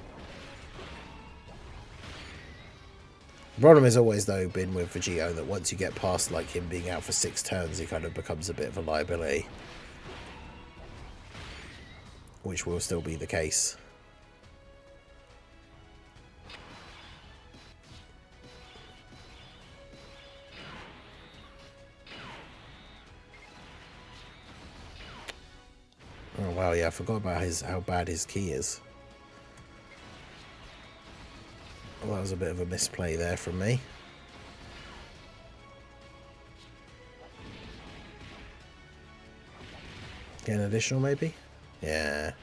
The problem has always, though, been with Vegito that once you get past like him being out for 6 turns, he kind of becomes a bit of a liability. Which will still be the case. Oh wow, yeah, I forgot about how bad his key is. Well, that was a bit of a misplay there from me. Get an additional, maybe? Yeah.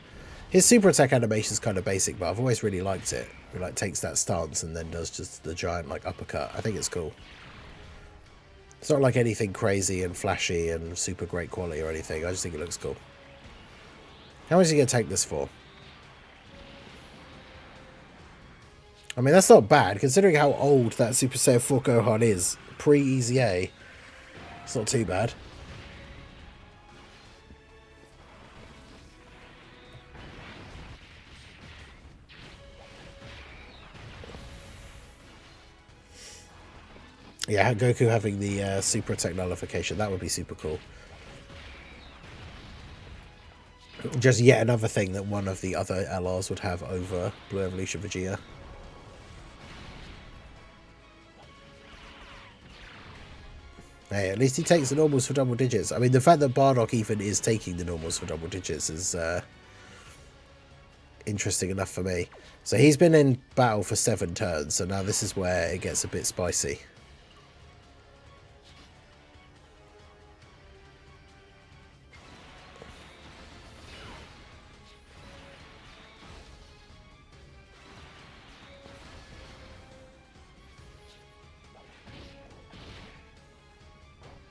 His super attack animation is kind of basic, but I've always really liked it. He like takes that stance and then does just the giant like uppercut. I think it's cool. It's not like anything crazy and flashy and super great quality or anything. I just think it looks cool. How much are you going to take this for? I mean, that's not bad, considering how old that Super Saiyan 4 Gohan is. Pre-Easy A. It's not too bad. Yeah, Goku having the super attack nullification, that would be super cool. Just yet another thing that one of the other LRs would have over Blue Evolution Vegeta. Hey, at least he takes the normals for double digits. I mean, the fact that Bardock even is taking the normals for double digits is interesting enough for me. So he's been in battle for 7 turns, so now this is where it gets a bit spicy.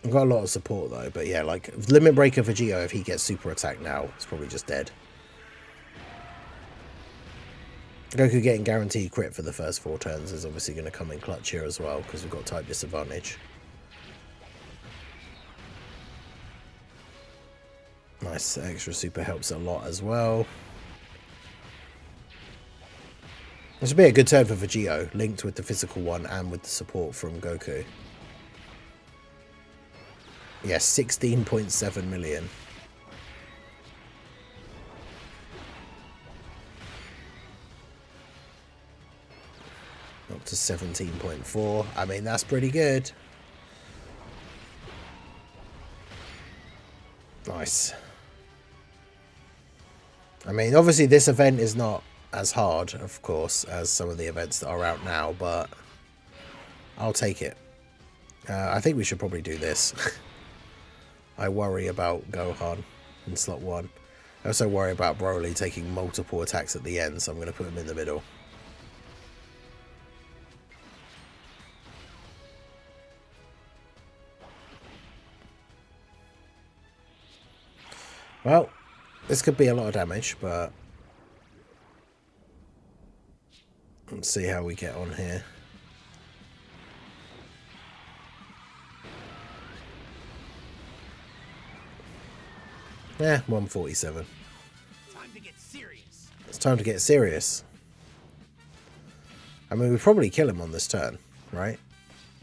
I've got a lot of support though, but yeah, like Limit Breaker for Geo, if he gets super attack now, it's probably just dead. Goku getting guaranteed crit for the first 4 turns is obviously going to come in clutch here as well, because we've got type disadvantage. Nice, extra super helps a lot as well. This would be a good turn for Vegito, linked with the physical one and with the support from Goku. Yeah, 16.7 million. Up to 17.4. I mean, that's pretty good. Nice. I mean, obviously this event is not as hard, of course, as some of the events that are out now, but I'll take it. I think we should probably do this. I worry about Gohan in slot 1. I also worry about Broly taking multiple attacks at the end, so I'm going to put him in the middle. Well, this could be a lot of damage, but let's see how we get on here. Yeah, 147. Time to get serious. It's time to get serious. I mean, we probably kill him on this turn, right?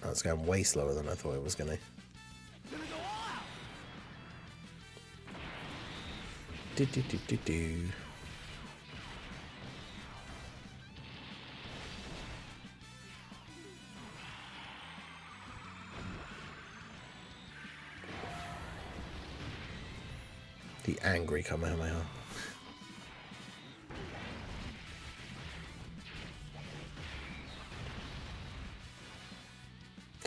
That's going way slower than I thought it was going to. Gonna go all out. Do. The angry Kamehameha.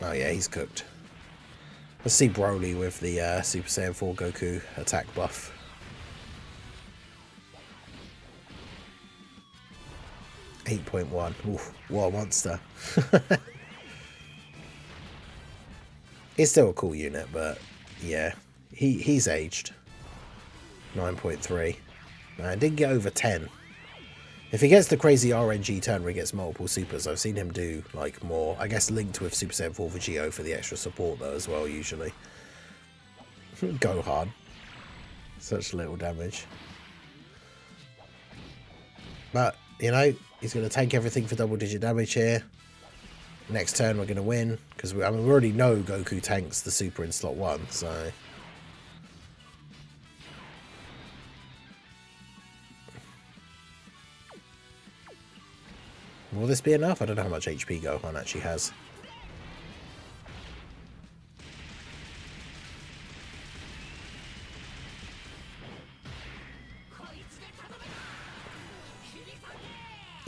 Oh yeah, he's cooked. Let's see Broly with the Super Saiyan 4 Goku attack buff. .1. Oof, what a monster. He's still a cool unit, but yeah, he's aged. 9.3. I did get over 10. If he gets the crazy RNG turn where he gets multiple supers, I've seen him do like more. I guess linked with Super Saiyan 4 Vegito for the extra support though as well usually. Go hard. Such little damage. But, you know, he's going to tank everything for double digit damage here. Next turn we're going to win. Because we already know Goku tanks the super in slot 1, so... Will this be enough? I don't know how much HP Gohan actually has.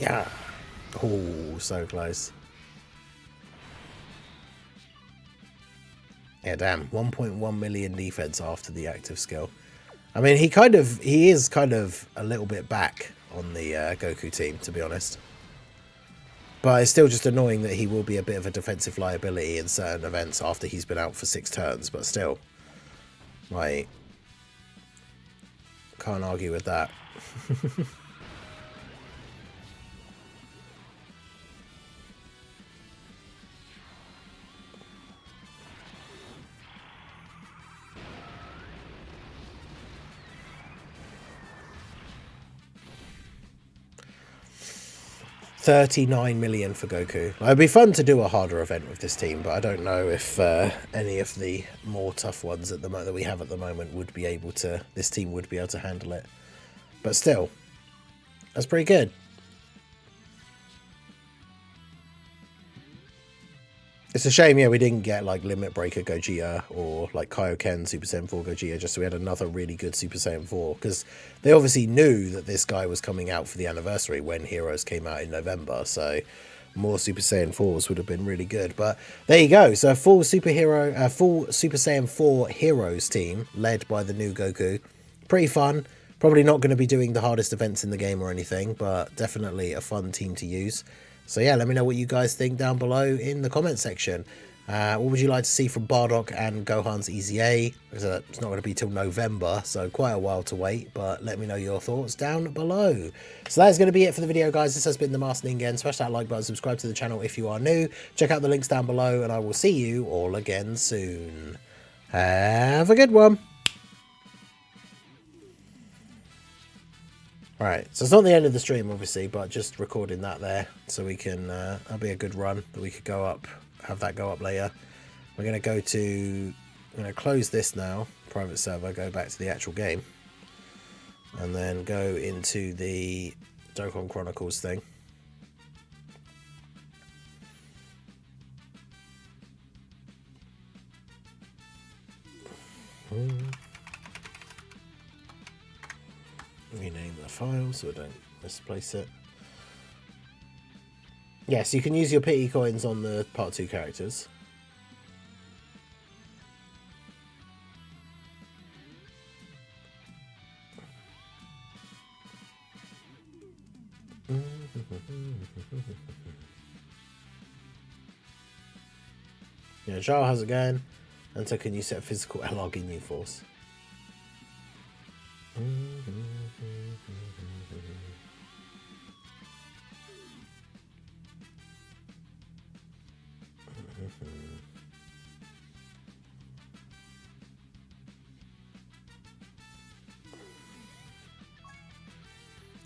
Yeah. Oh, so close. Yeah, damn. 1.1 million defense after the active skill. I mean, he is kind of a little bit back on the Goku team, to be honest. But it's still just annoying that he will be a bit of a defensive liability in certain events after he's been out for 6 turns. But still, like, can't argue with that. 39 million for Goku. It'd be fun to do a harder event with this team, but I don't know if any of the more tough ones at the that we have at the moment would be able to. This team would be able to handle it. But still, that's pretty good. It's a shame, yeah, we didn't get like Limit Breaker Gogeta or like Kaioken Super Saiyan 4 Gogeta, just so we had another really good Super Saiyan 4, because they obviously knew that this guy was coming out for the anniversary when Heroes came out in November, so more Super Saiyan 4s would have been really good. But there you go, so a full Super Saiyan 4 Heroes team led by the new Goku. Pretty fun. Probably not going to be doing the hardest events in the game or anything, but definitely a fun team to use. So yeah, let me know what you guys think down below in the comment section. What would you like to see from Bardock and Gohan's EZA? It's not going to be till November, so quite a while to wait, but let me know your thoughts down below. So that is going to be it for the video, guys. This has been the Master Ningen. Smash that like button, subscribe to the channel if you are new. Check out the links down below, and I will see you all again soon. Have a good one. Alright, so it's not the end of the stream, obviously, but just recording that there so we can, that'll be a good run that we could go up, have that go up later. We're going to go to, I'm going to close this now, private server, go back to the actual game, and then go into the Dokkan Chronicles thing. Rename the file so I don't misplace it. Yes, you can use your pity coins on the part 2 characters. Yeah, Jar has it going. And so can you set physical LRG new force?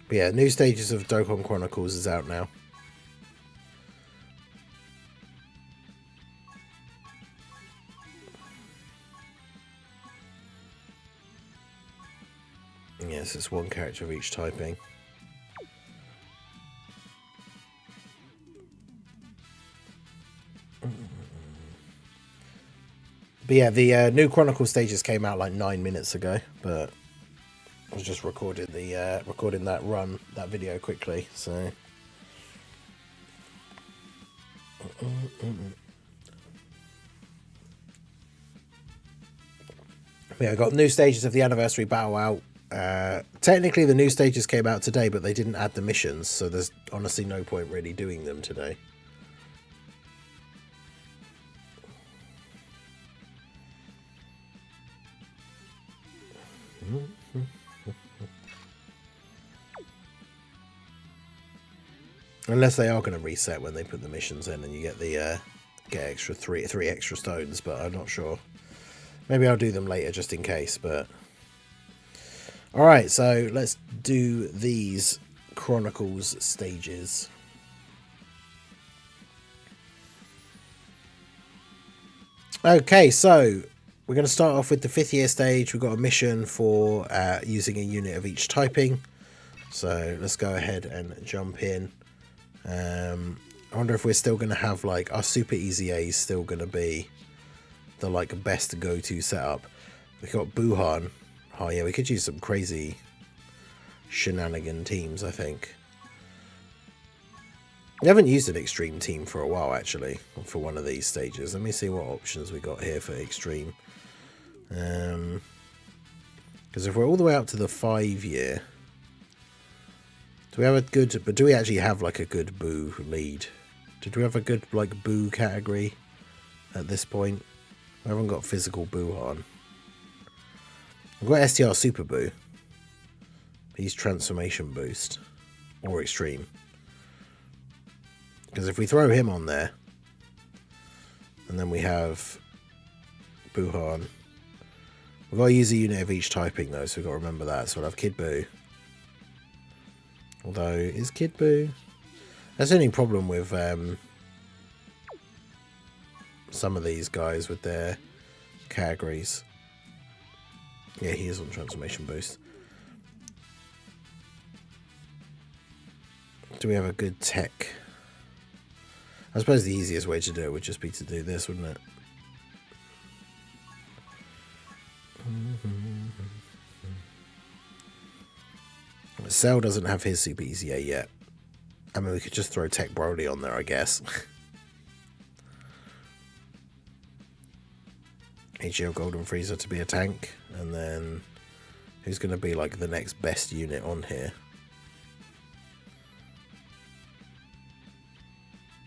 But yeah, new stages of Dokkan Chronicles is out now. Yes, it's one character of each typing. But yeah, the new Chronicle stages came out like 9 minutes ago, but I was just recording the recording that video quickly, so yeah, I got new stages of the anniversary battle out. Technically the new stages came out today, but they didn't add the missions, so there's honestly no point really doing them today. Unless they are going to reset when they put the missions in and you get the get extra three extra stones, but I'm not sure. Maybe I'll do them later just in case, but alright, so let's do these Chronicles stages. Okay, so we're going to start off with the 5th year stage. We've got a mission for using a unit of each typing. So let's go ahead and jump in. I wonder if we're still going to have like our Super EZA is still going to be the like best go-to setup. We've got Buhan. Oh yeah, we could use some crazy shenanigan teams, I think. We haven't used an extreme team for a while, actually, for one of these stages. Let me see what options we got here for extreme. Because if we're all the way up to the 5 year, do we have a good, but do we actually have like a good Boo lead? Did we have a good like Boo category at this point? We haven't got physical Buhan. We've got STR Super Boo. He's transformation boost or extreme. Because if we throw him on there, and then we have Buhan, we've got to use a unit of each typing though, so we've got to remember that. So we'll have Kid Boo. Although, is Kid Boo? That's the only problem with some of these guys with their categories. Yeah, he is on transformation boost. Do we have a good tech? I suppose the easiest way to do it would just be to do this, wouldn't it? Cell doesn't have his Super EZA yet. I mean, we could just throw Tech Broly on there, I guess. HGL Golden Freezer to be a tank, and then who's going to be like the next best unit on here?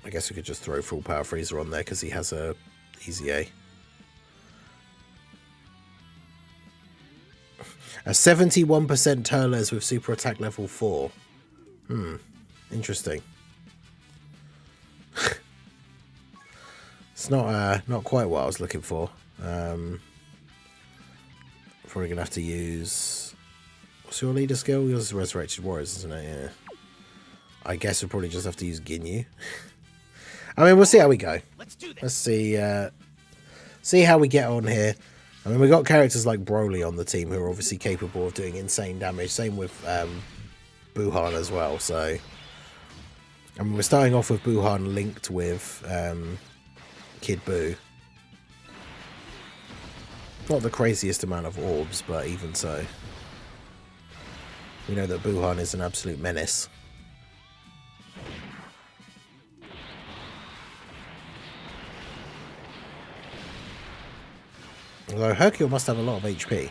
I guess we could just throw Full Power Freezer on there because he has a EZA. A 71% Turles with Super Attack level 4. Interesting. It's not quite what I was looking for. Probably gonna have to use. What's your leader skill? Yours is Resurrected Warriors, isn't it? Yeah. I guess we'll probably just have to use Ginyu. I mean, we'll see how we go. Let's do this. Let's see how we get on here. I mean, we got characters like Broly on the team who are obviously capable of doing insane damage. Same with Buhan as well. So, I mean, we're starting off with Buhan linked with Kid Buu. Not the craziest amount of orbs, but even so. We know that Buhan is an absolute menace. Although Hercule must have a lot of HP.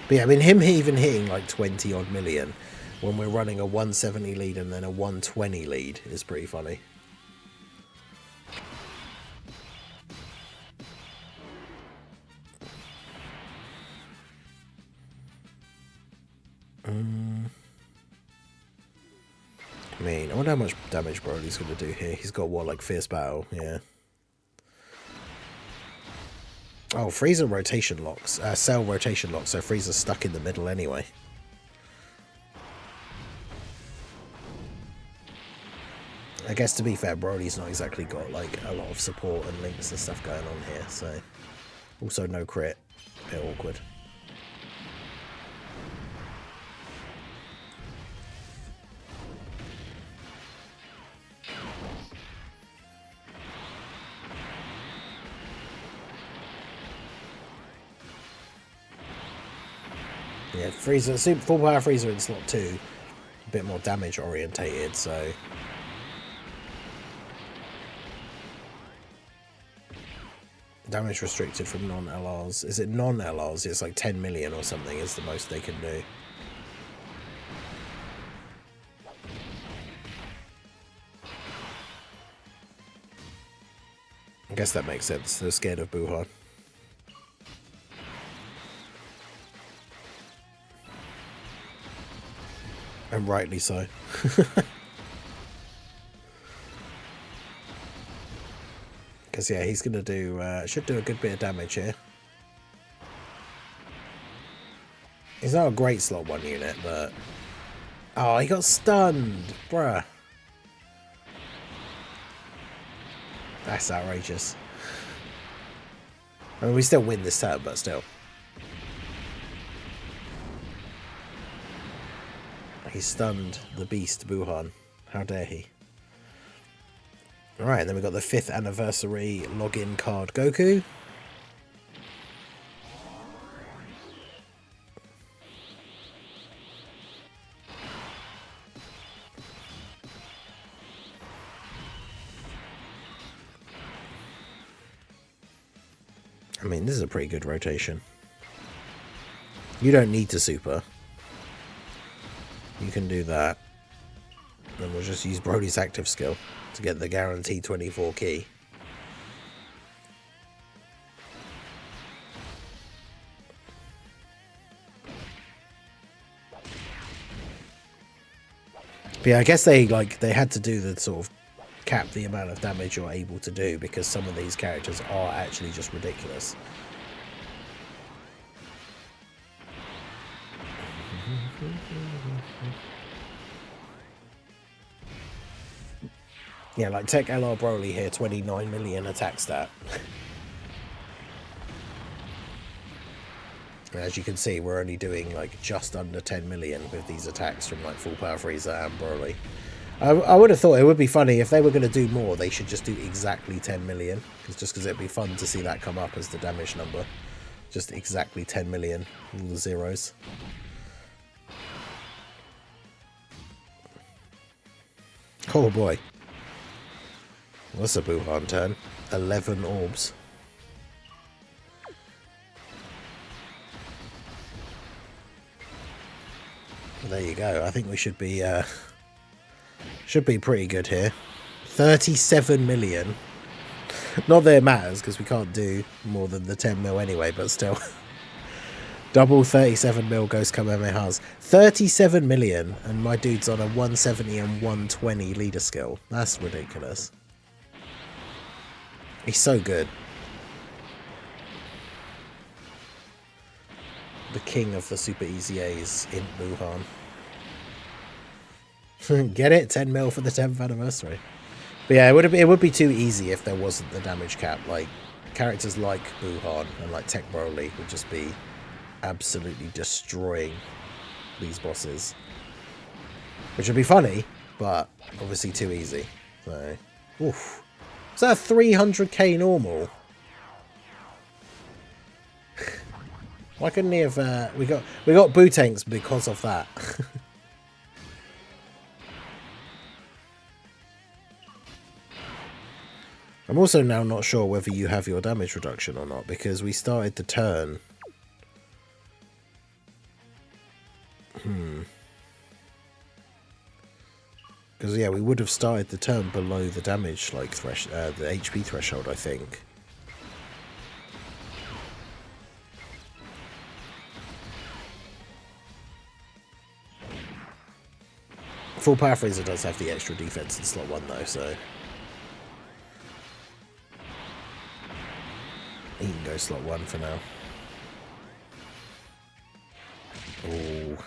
But yeah, I mean, him even hitting like 20 odd million when we're running a 170 lead and then a 120 lead is pretty funny. I mean, I wonder how much damage Broly's going to do here. He's got what, like Fierce Battle? Yeah. Oh, Freezer rotation locks. Cell rotation locks, so Freezer's stuck in the middle anyway. I guess to be fair, Broly's not exactly got like a lot of support and links and stuff going on here, so also no crit. A bit awkward. Yeah, Freezer, Full Power Freezer in slot 2, a bit more damage orientated, so. Damage restricted from non-LRs. Is it non-LRs? It's like 10 million or something is the most they can do. I guess that makes sense. They're scared of Buhan. And rightly so. Because, yeah, he's going to do... should do a good bit of damage here. He's not a great slot 1 unit, but... Oh, he got stunned! Bruh. That's outrageous. I mean, we still win this turn, but still. He stunned the beast, Buhan. How dare he? Alright, then we've got the 5th anniversary login card Goku. I mean, this is a pretty good rotation. You don't need to super. You can do that. Then we'll just use Broly's active skill to get the guaranteed 24 key. But yeah, I guess they had to do the sort of cap the amount of damage you're able to do because some of these characters are actually just ridiculous. Yeah, like Tech LR Broly here, 29 million attack stat. As you can see, we're only doing like just under 10 million with these attacks from like Full Power Frieza and Broly. I would have thought it would be funny if they were going to do more, they should just do exactly 10 million. Just because it'd be fun to see that come up as the damage number. Just exactly 10 million, all the zeros. Oh boy. That's a Buhan turn. 11 orbs. There you go. I think we should be pretty good here. 37 million. Not that it matters because we can't do more than the 10 mil anyway, but still. Double 37 mil Ghost Kamehamehas. 37 million, and my dude's on a 170 and 120 leader skill. That's ridiculous. He's so good. The king of the super easy A's in Wuhan. Get it? 10 mil for the 10th anniversary. But yeah, it would be too easy if there wasn't the damage cap. Like, characters like Wuhan and like Tech Broly would just be absolutely destroying these bosses. Which would be funny, but obviously too easy. So, oof. Is that a 300k normal? Why couldn't he have? We got Boo Tanks because of that. I'm also now not sure whether you have your damage reduction or not, because we started the turn. Because yeah, we would have started the turn below the damage the HP threshold, I think. Full Power Frieza does have the extra defense in slot 1 though, so he can go slot 1 for now. Ooh.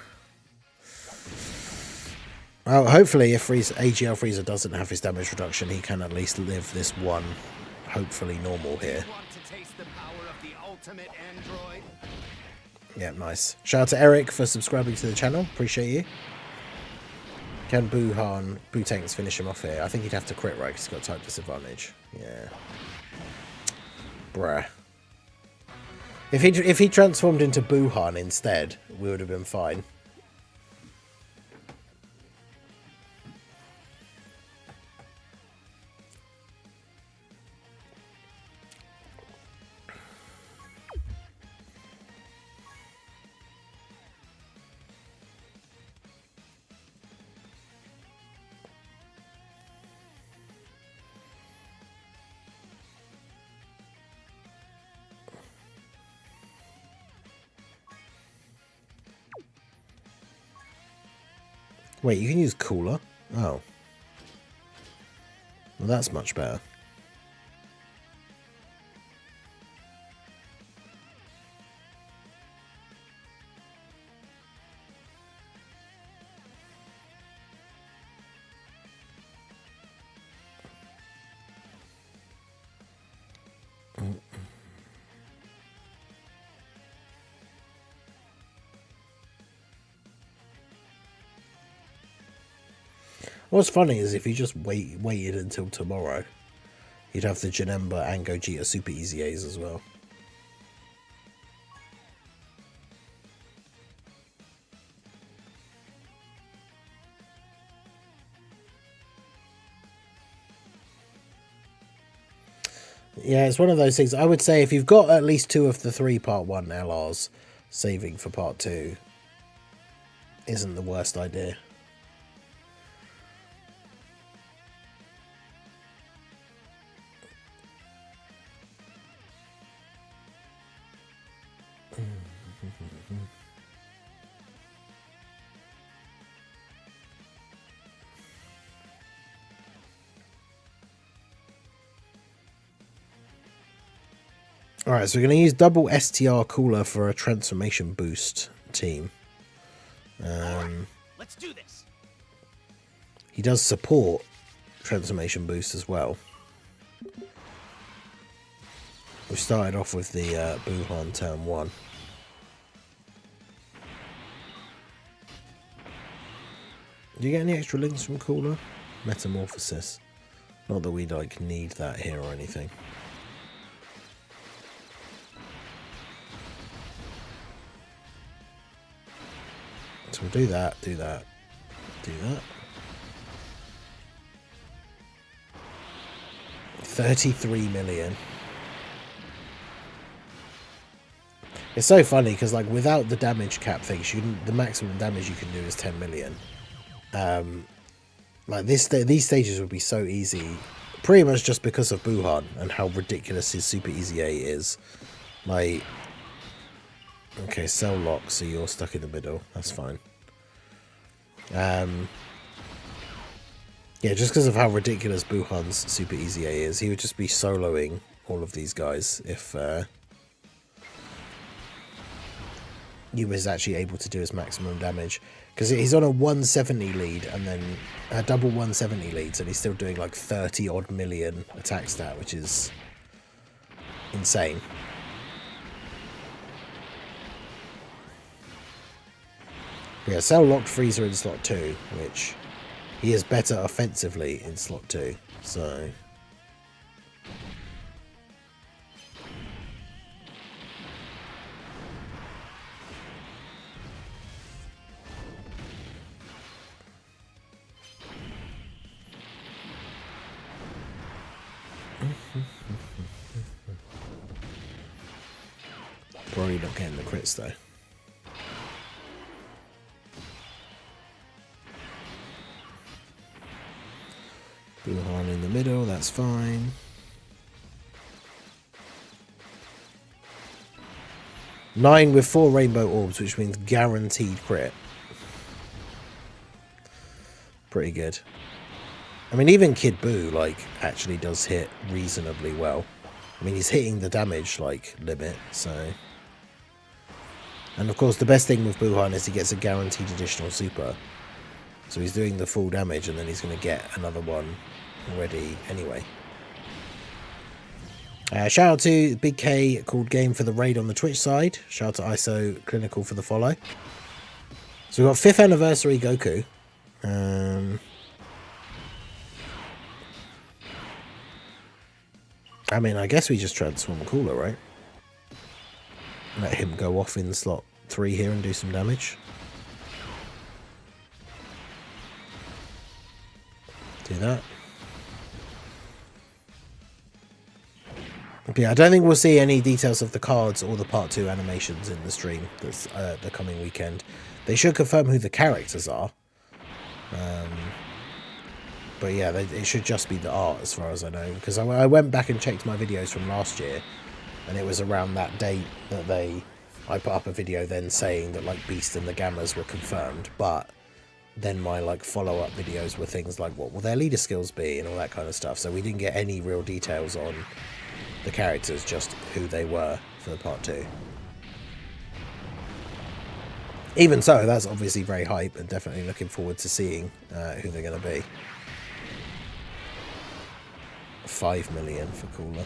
Well, hopefully if AGL Frieza doesn't have his damage reduction, he can at least live this one, hopefully normal here. Yeah, nice. Shout out to Eric for subscribing to the channel. Appreciate you. Can Boo Tanks finish him off here? I think he'd have to crit, right? Because he's got type disadvantage. Yeah. Bruh. If he transformed into Buhan instead, we would have been fine. Wait, you can use Cooler? Oh. Well, that's much better. What's funny is if you just waited until tomorrow, you'd have the Janemba and Gogeta Super Easy A's as well. Yeah, it's one of those things. I would say if you've got at least 2 of the 3 Part 1 LRs, saving for Part 2 isn't the worst idea. Alright, so we're going to use double STR Cooler for a transformation boost team. Let's do this. He does support transformation boost as well. We started off with the Buhan turn 1. Do you get any extra links from Cooler? Metamorphosis. Not that we like need that here or anything. So we'll do that, do that, do that. 33 million. It's so funny because like without the damage cap things, the maximum damage you can do is 10 million. Like these stages would be so easy, pretty much just because of Buhan and how ridiculous his Super Easy A is. Like, okay, cell lock, so you're stuck in the middle. That's fine. Yeah, just because of how ridiculous Buhan's Super Easy A is, he would just be soloing all of these guys if he was actually able to do his maximum damage. Because he's on a 170 lead and then a double 170 leads, and he's still doing like 30 odd million attack stat, which is insane. Yeah, cell locked Freezer in slot 2, which he is better offensively in slot 2, so probably not getting the crits though. Buhan in the middle, that's fine. Nine with 4 rainbow orbs, which means guaranteed crit. Pretty good. I mean, even Kid Buu, like, actually does hit reasonably well. I mean, he's hitting the damage, like, limit, so... And, of course, the best thing with Buhan is he gets a guaranteed additional super. So he's doing the full damage, and then he's going to get another one already anyway. Shout out to Big K called Game for the raid on the Twitch side. Shout out to ISO Clinical for the follow. So we've got 5th anniversary Goku. I mean, I guess we just transform Cooler, right? Let him go off in slot 3 here and do some damage. Do that. But yeah, I don't think we'll see any details of the cards or the part 2 animations in the stream that's the coming weekend. They should confirm who the characters are. But yeah, it should just be the art as far as I know. Because I went back and checked my videos from last year. And it was around that date that I put up a video then saying that like Beast and the Gammas were confirmed. But then my like follow-up videos were things like what will their leader skills be and all that kind of stuff. So we didn't get any real details on the characters, just who they were for the part 2. Even so, that's obviously very hype and definitely looking forward to seeing who they're going to be. 5 million for Cooler.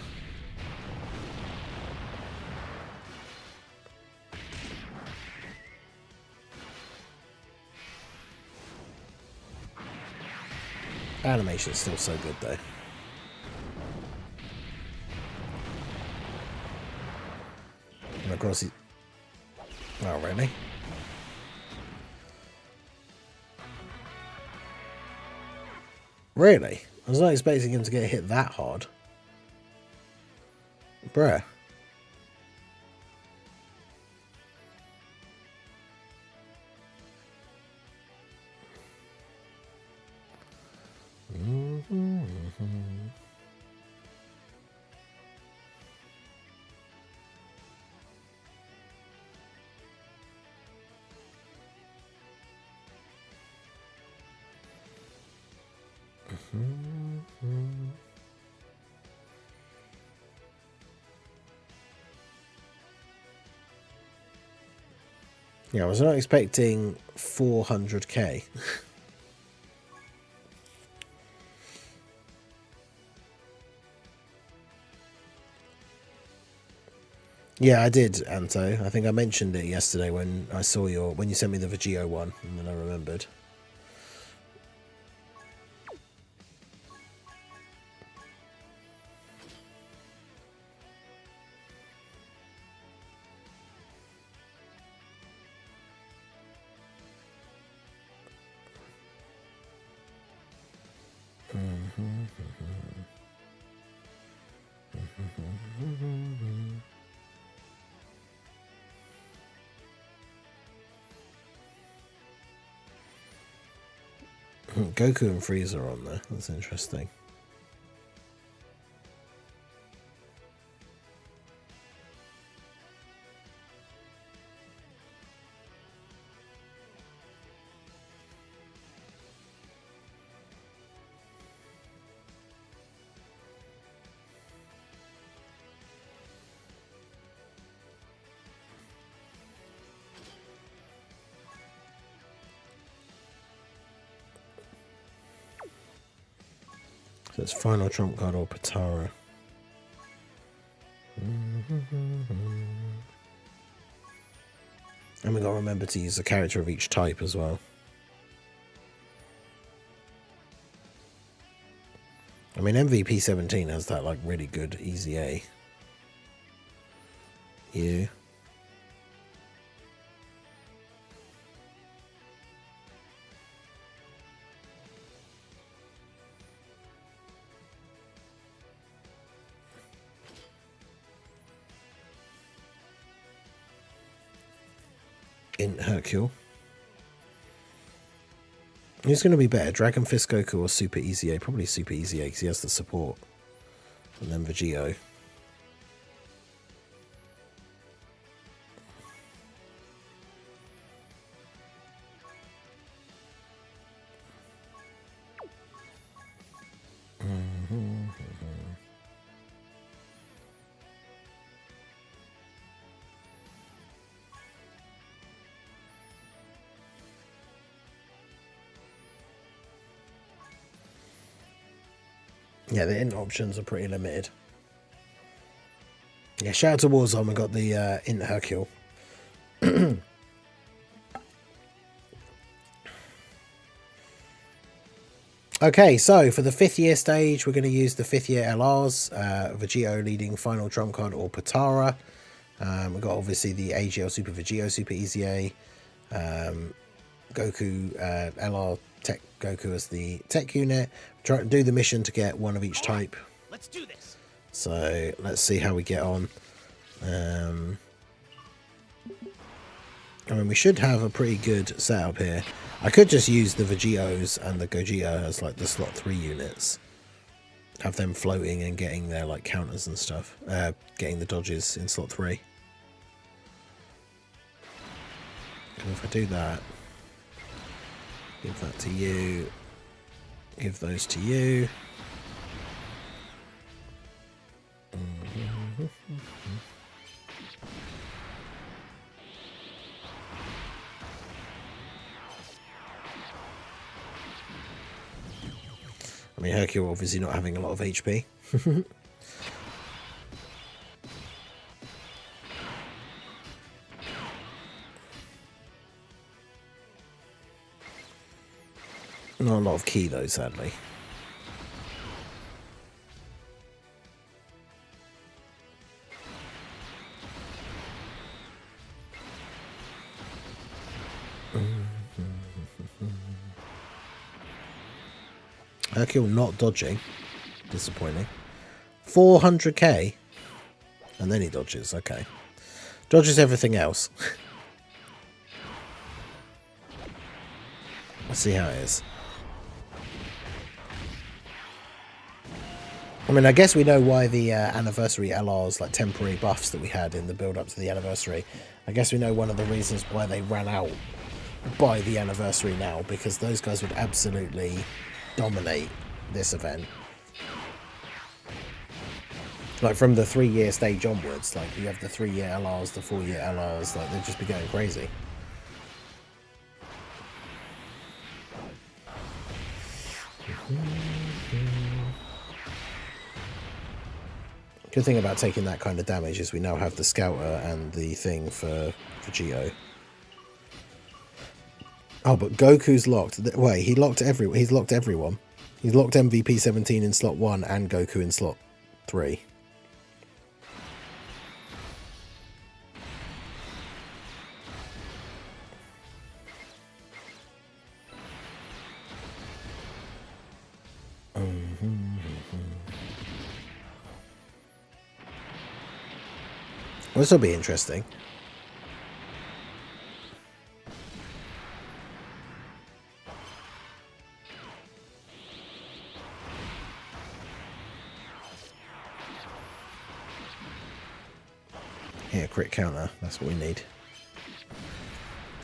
Animation's still so good though. And of course he... Oh, really? Really? I was not expecting him to get hit that hard. Bruh. Yeah, I was not expecting 400k. Yeah, I did, Anto. I think I mentioned it yesterday when I saw when you sent me the Vegio one, and then I remembered. Goku and Frieza are on there. That's interesting. So it's final trump card or Patara. And we got to remember to use a character of each type as well. I mean, MVP 17 has that like really good easy A. You. In Hercule. Who's going to be better, Dragon Fist Goku or Super Easy A? Probably Super Easy A because he has the support. And then Vegito. Yeah, the int options are pretty limited. Yeah, shout out to Warzone, we got the int Hercule. Okay, so for the 5th year stage, we're going to use the 5th year LRs, Vegito leading final trump card or Patara. We've got obviously the AGL Super Vegito, Super Easy A, Goku, LR Tech Goku as the tech unit. Try to do the mission to get one of each type. Let's do this. So let's see how we get on. I mean, we should have a pretty good setup here. I could just use the Vegitos and the Gogeta as like the slot 3 units. Have them floating and getting their like counters and stuff. Getting the dodges in slot 3. And if I do that, give that to you, give those to you. I mean, Hercule obviously not having a lot of HP. Not a lot of ki though, sadly. Hercule not dodging. Disappointing. 400k. And then he dodges. Okay. Dodges everything else. Let's see how it is. I mean, I guess we know why the anniversary LRs, like temporary buffs that we had in the build-up to the anniversary. I guess we know one of the reasons why they ran out by the anniversary now, because those guys would absolutely dominate this event. Like from the 3-year stage onwards, like you have the 3-year LRs, the 4-year LRs, like they'd just be going crazy. Good thing about taking that kind of damage is we now have the Scouter and the thing for Geo. Oh, but Goku's locked. Wait, he's locked everyone. He's locked MVP 17 in slot 1 and Goku in slot 3. Well, this will be interesting. Here, crit counter. That's what we need.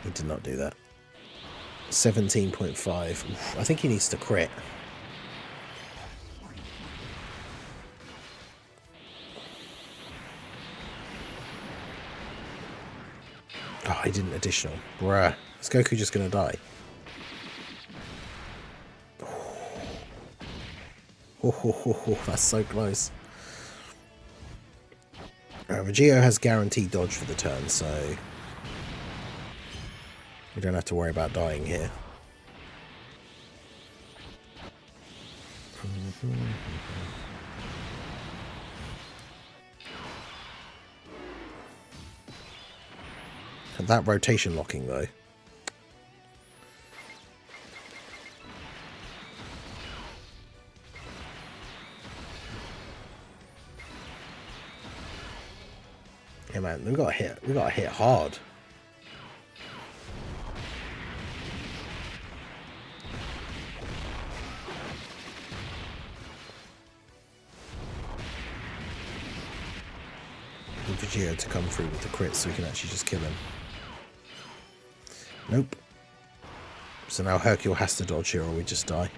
He did not do that. 17.5. Oof, I think he needs to crit. Oh, he didn't additional. Bruh. Is Goku just going to die? Oh, that's so close. Vegito has guaranteed dodge for the turn, so we don't have to worry about dying here. And that rotation locking, though. Yeah, man, we got to hit hard. Need Vegito to come through with the crits so we can actually just kill him. Nope. So now Hercule has to dodge here or we just die.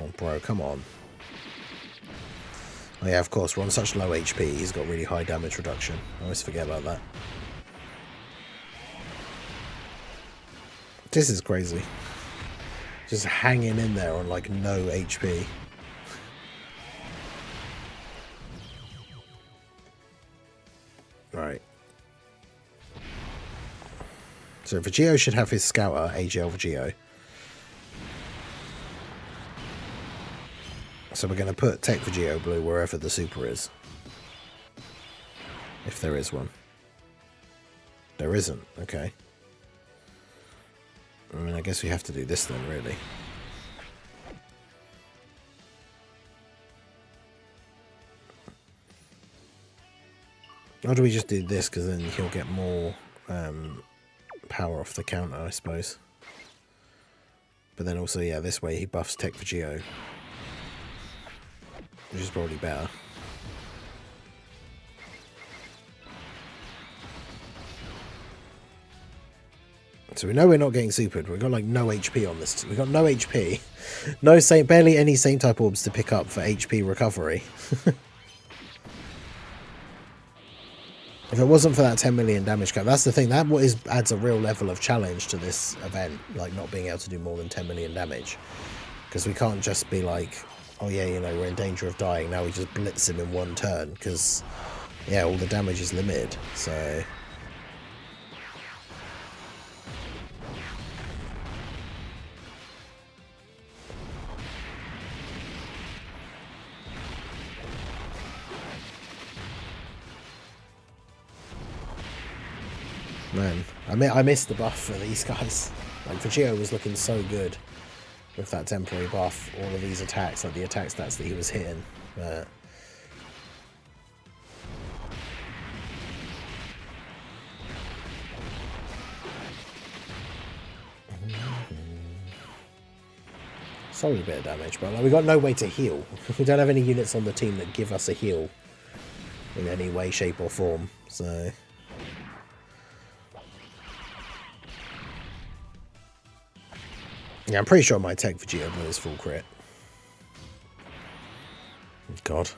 Oh, bro, come on. Oh yeah, of course, we're on such low HP, he's got really high damage reduction. I always forget about that. This is crazy. Just hanging in there on like no HP. Right. So Vegito should have his Scouter, AGL Vegito. So we're going to put Tech Vegito Blue wherever the super is. If there is one. There isn't, okay. I mean, I guess we have to do this then, really. Or do we just do this, because then he'll get more power off the counter, I suppose. But then also, yeah, this way he buffs Tech Vegito. Which is probably better. So we know we're not getting supered. We've got like no HP on this. We've got no HP. No same, barely any same type orbs to pick up for HP recovery. If it wasn't for that 10 million damage cap, that's the thing. That adds a real level of challenge to this event. Like not being able to do more than 10 million damage. Because we can't just be like, oh yeah, you know, we're in danger of dying. Now we just blitz him in one turn. Because, yeah, all the damage is limited. So... Man, I missed the buff for these guys. Like, Vegito was looking so good with that temporary buff. All of these attacks, like the attack stats that he was hitting. But... solid bit of damage, but like, we got no way to heal. We don't have any units on the team that give us a heal in any way, shape, or form. So... yeah, I'm pretty sure my Tech Vegito Blue is full crit. God.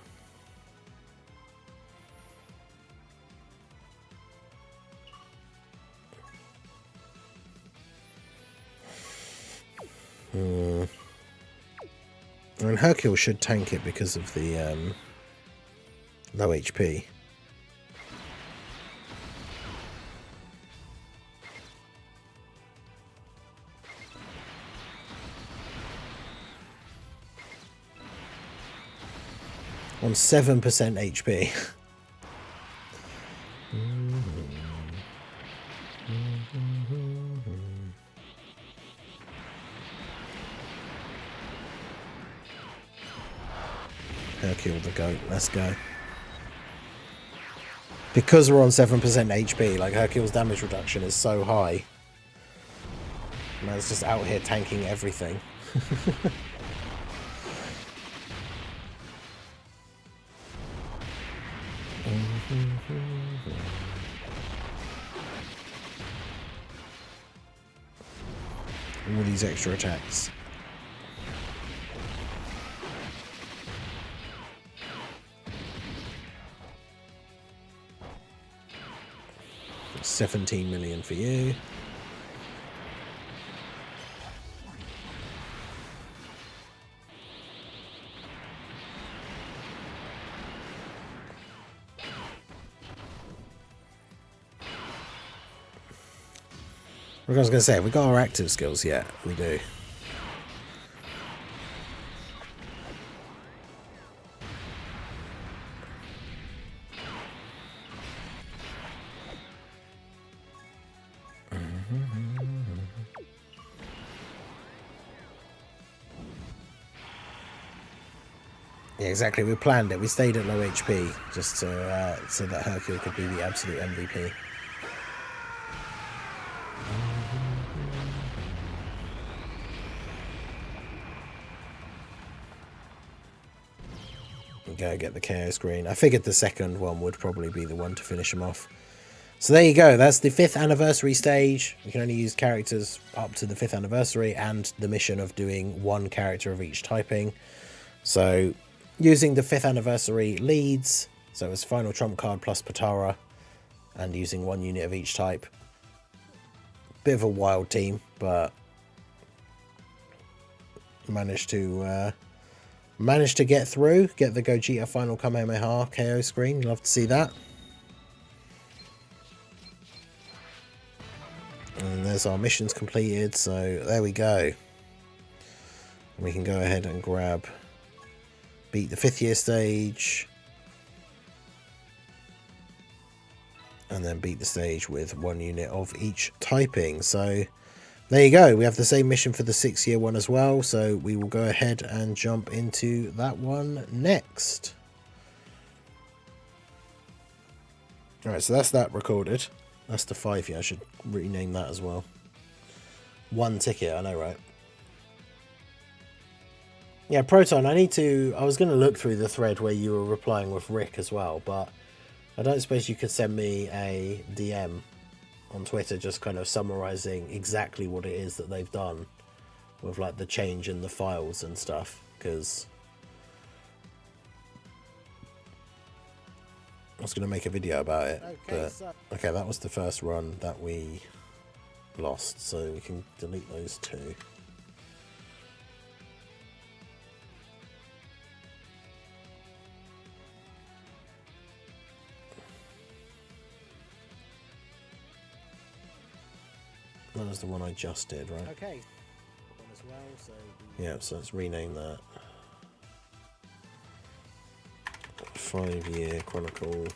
I mean, Hercule should tank it because of the low HP. On 7% HP. Hercule the goat, let's go. Because we're on 7% HP, like Hercule's damage reduction is so high. Man's just out here tanking everything. All these extra attacks. $17 million for you. What I was going to say, have we got our active skills yet? We do. Yeah, exactly. We planned it. We stayed at low HP just to, so that Hercule could be the absolute MVP. Go get the KO screen. I figured the second one would probably be the one to finish him off. So there you go. That's the 5th anniversary stage. We can only use characters up to the 5th anniversary and the mission of doing 1 character of each typing. So using the 5th anniversary leads, so it's final trump card plus Patara, and using 1 unit of each type. Bit of a wild team, but managed to get through, get the Gogeta final Kamehameha KO screen. Love to see that. And there's our missions completed, so there we go. We can go ahead and grab, beat the 5th year stage, and then beat the stage with 1 unit of each typing. So there you go. We have the same mission for the 6th year one as well, so we will go ahead and jump into that one next. Alright, so that's that recorded. That's the 5 year. I should rename that as well. 1 ticket, I know, right? Yeah, Proton, I was going to look through the thread where you were replying with Rick as well, but I don't suppose you could send me a DM on Twitter just kind of summarizing exactly what it is that they've done with like the change in the files and stuff, because I was going to make a video about it. Okay, that was the first run that we lost, so we can delete those 2. That was the one I just did, right? Okay. As well, so yeah, so let's rename that. 5 year Chronicle.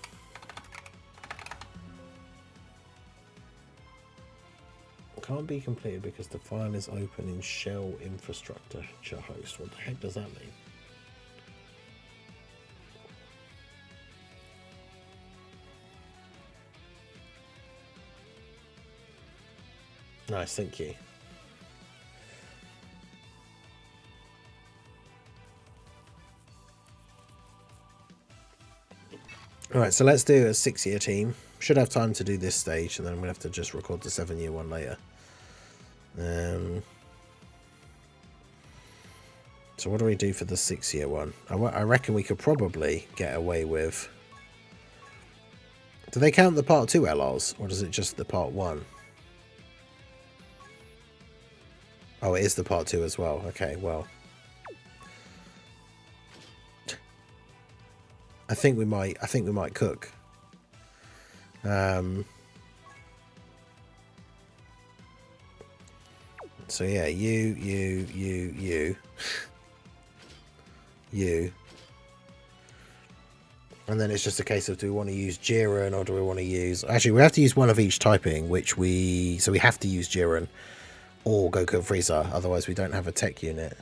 Can't be completed because the file is open in shell infrastructure host. What the heck does that mean? Nice, thank you. Alright, so let's do a 6 year team. Should have time to do this stage, and then we'll have to just record the 7 year one later. So what do we do for the 6 year one? I reckon we could probably get away with... Do they count the part 2 LRs, or does it just the part 1? Oh, it is the part 2 as well. Okay, well. I think we might cook. So yeah, you. And then it's just a case of, do we want to use Jiren or do we want to use... Actually, we have to use one of each typing, so we have to use Jiren or Goku and Frieza, otherwise we don't have a tech unit.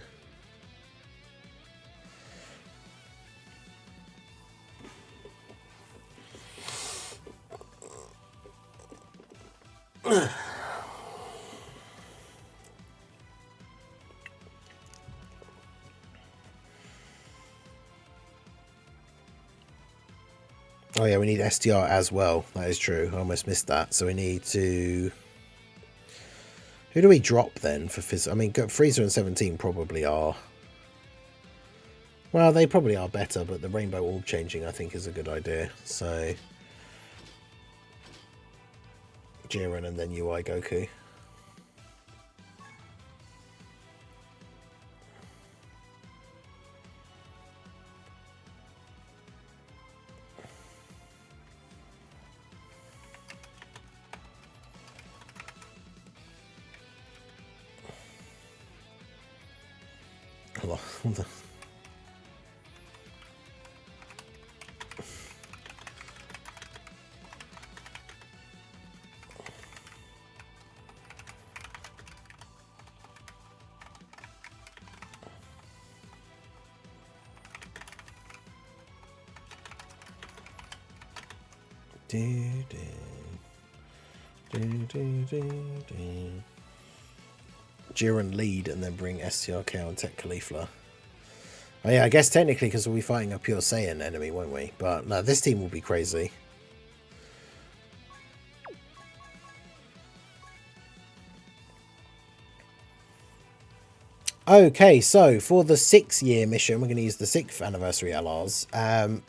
Oh yeah, we need STR as well. That is true. I almost missed that. So we need to... Who do we drop then for Fizz? I mean, Frieza and 17 probably are... Well, they probably are better, but the Rainbow Orb changing I think is a good idea. So... Jiren and then UI Goku. Hold on. Jiren lead and then bring STRK on Tech Caulifla. Oh yeah, I guess technically because we'll be fighting a pure Saiyan enemy, won't we? But no, this team will be crazy. Okay, so for the 6-year mission, we're going to use the 6th anniversary LRs.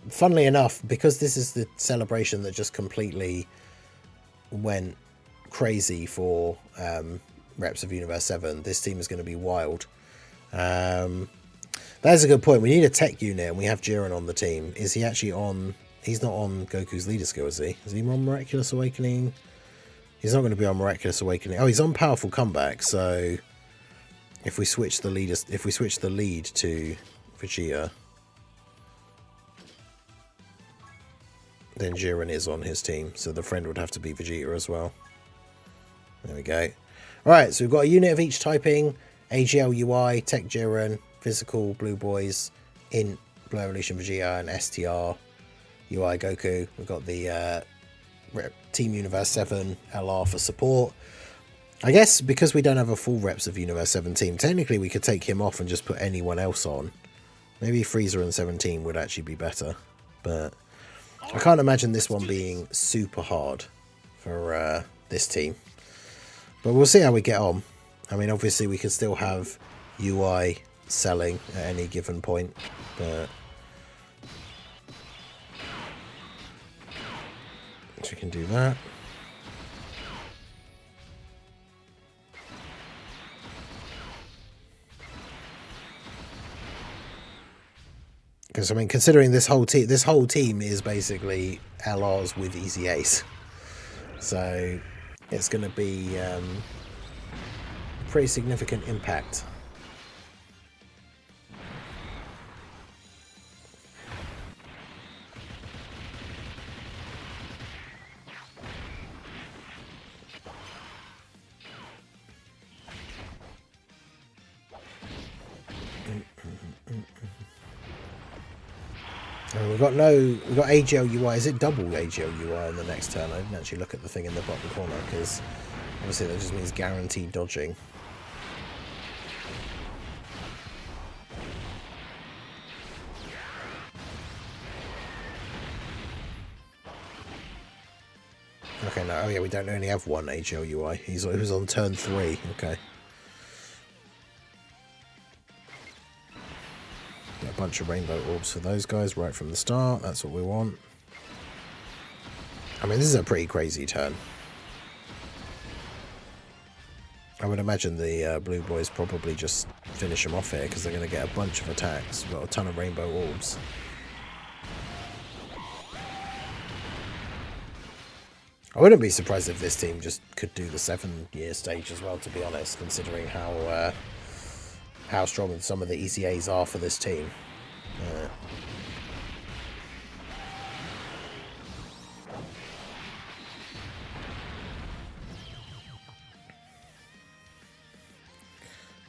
Funnily enough, because this is the celebration that just completely went crazy for reps of Universe 7, this team is going to be wild. That's a good point. We need a tech unit, and we have Jiren on the team. Is he actually on... He's not on Goku's leader skill, is he? Is he on Miraculous Awakening? He's not going to be on Miraculous Awakening. Oh, he's on Powerful Comeback, so... If we switch the lead to Vegeta, then Jiren is on his team, so the friend would have to be Vegeta as well. There we go. Alright, so we've got a unit of each typing, AGL UI, Tech Jiren, Physical Blue Boys, Int Blue Evolution Vegeta, and STR UI Goku. We've got the Team Universe 7 LR for support. I guess because we don't have a full reps of Universe 17, technically we could take him off and just put anyone else on. Maybe Frieza and 17 would actually be better. But I can't imagine this one being super hard for this team. But we'll see how we get on. I mean, obviously we could still have UI selling at any given point. But so we can do that. Because I mean, considering this whole team is basically LRs with easy Ace, so it's going to be a pretty significant impact. We've got AGL UI. Is it double AGL UI in the next turn? I didn't actually look at the thing in the bottom corner because obviously that just means guaranteed dodging. Okay, no, oh yeah, we don't only have one AGL UI. He was on turn 3. Okay. A bunch of rainbow orbs for those guys right from the start. That's what we want. I mean, this is a pretty crazy turn. would imagine the blue boys probably just finish them off here because they're going to get a bunch of attacks. We've got a ton of rainbow orbs. I wouldn't be surprised if this team just could do the 7-year stage as well, to be honest, considering how strong some of the ECAs are for this team.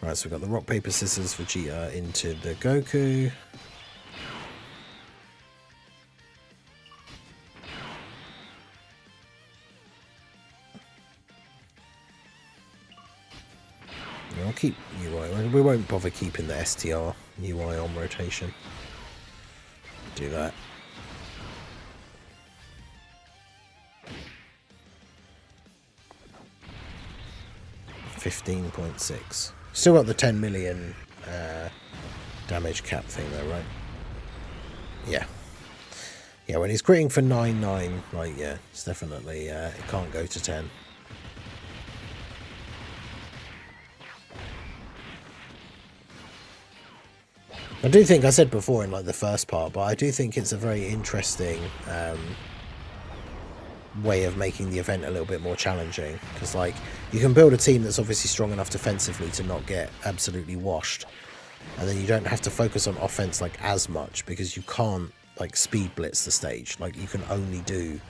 Right, so we've got the rock, paper, scissors Vegeta into the Goku. I'll keep UI. We won't bother keeping the STR UI on rotation. Do that. 15.6. Still got the 10 million damage cap thing though, right? Yeah. Yeah, when he's critting for 9.9, like, yeah, it's definitely, it can't go to 10. I do think, I said before in like the first part, but I do think it's a very interesting way of making the event a little bit more challenging, because like you can build a team that's obviously strong enough defensively to not get absolutely washed, and then you don't have to focus on offense like as much because you can't like speed blitz the stage. Like you can only do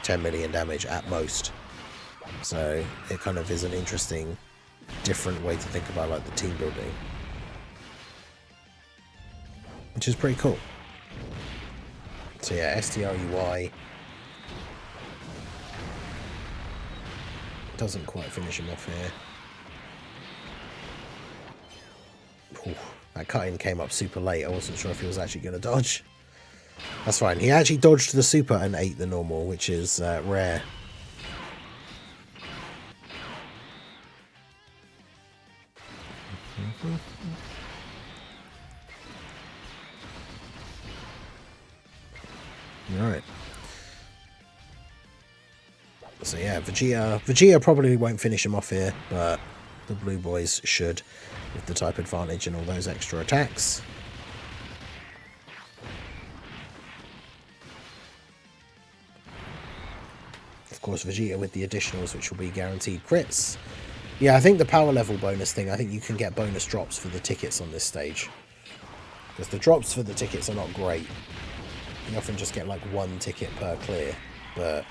10 million damage at most, so it kind of is an interesting different way to think about like the team building, which is pretty cool. So yeah, STRUI doesn't quite finish him off here. Ooh, that cut-in came up super late. I wasn't sure if he was actually going to dodge. That's fine. He actually dodged the super and ate the normal, which is rare. Alright. So yeah, Vegeta probably won't finish him off here, but the blue boys should, with the type advantage and all those extra attacks. Of course, Vegeta with the additionals, which will be guaranteed crits. Yeah, I think the power level bonus thing, I think you can get bonus drops for the tickets on this stage, because the drops for the tickets are not great. You often just get like 1 ticket per clear, but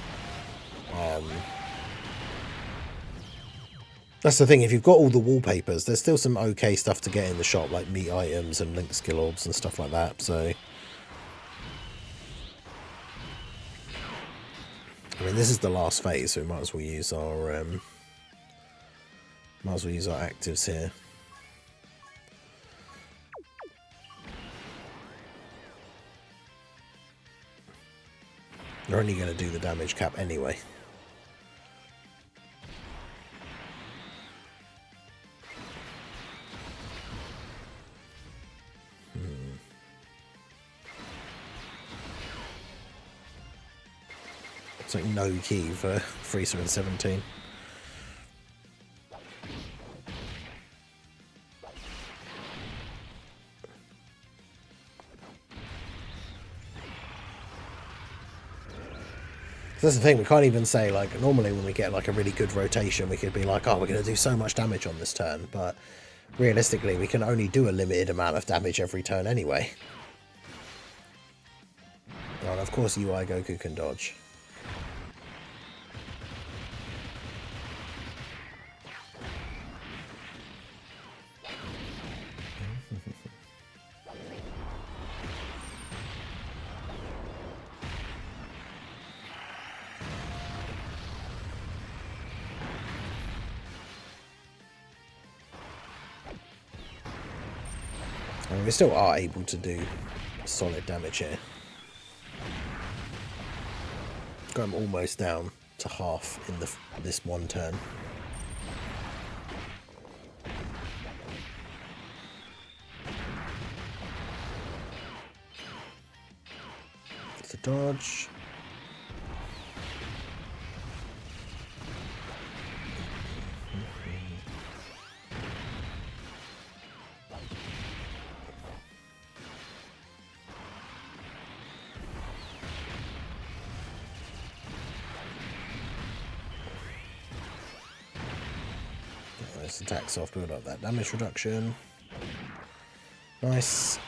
that's the thing, if you've got all the wallpapers, there's still some okay stuff to get in the shop, like meat items and link skill orbs and stuff like that, so I mean, this is the last phase, so we might as well use our actives here. They're only going to do the damage cap anyway. It's like no key for Frieza in 17. That's the thing, we can't even say, like, normally when we get like a really good rotation, we could be like, oh, we're going to do so much damage on this turn, but realistically, we can only do a limited amount of damage every turn anyway. Oh, and of course UI Goku can dodge. I mean, we still are able to do solid damage here. Got him almost down to half in this one turn. The dodge. Just attacks off, build up that damage reduction. Nice.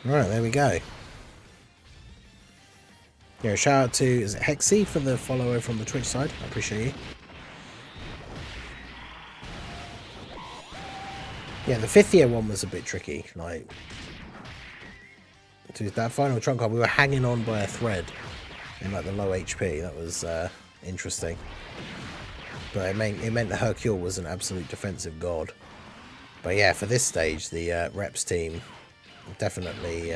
Alright, there we go. Yeah, shout out to, is it Hexy for the follower from the Twitch side? I appreciate you. Yeah, the 5th year one was a bit tricky. Like, to that final trunk card, we were hanging on by a thread in like the low HP. That was interesting. But it meant that Hercule was an absolute defensive god. But yeah, for this stage, the Reps team definitely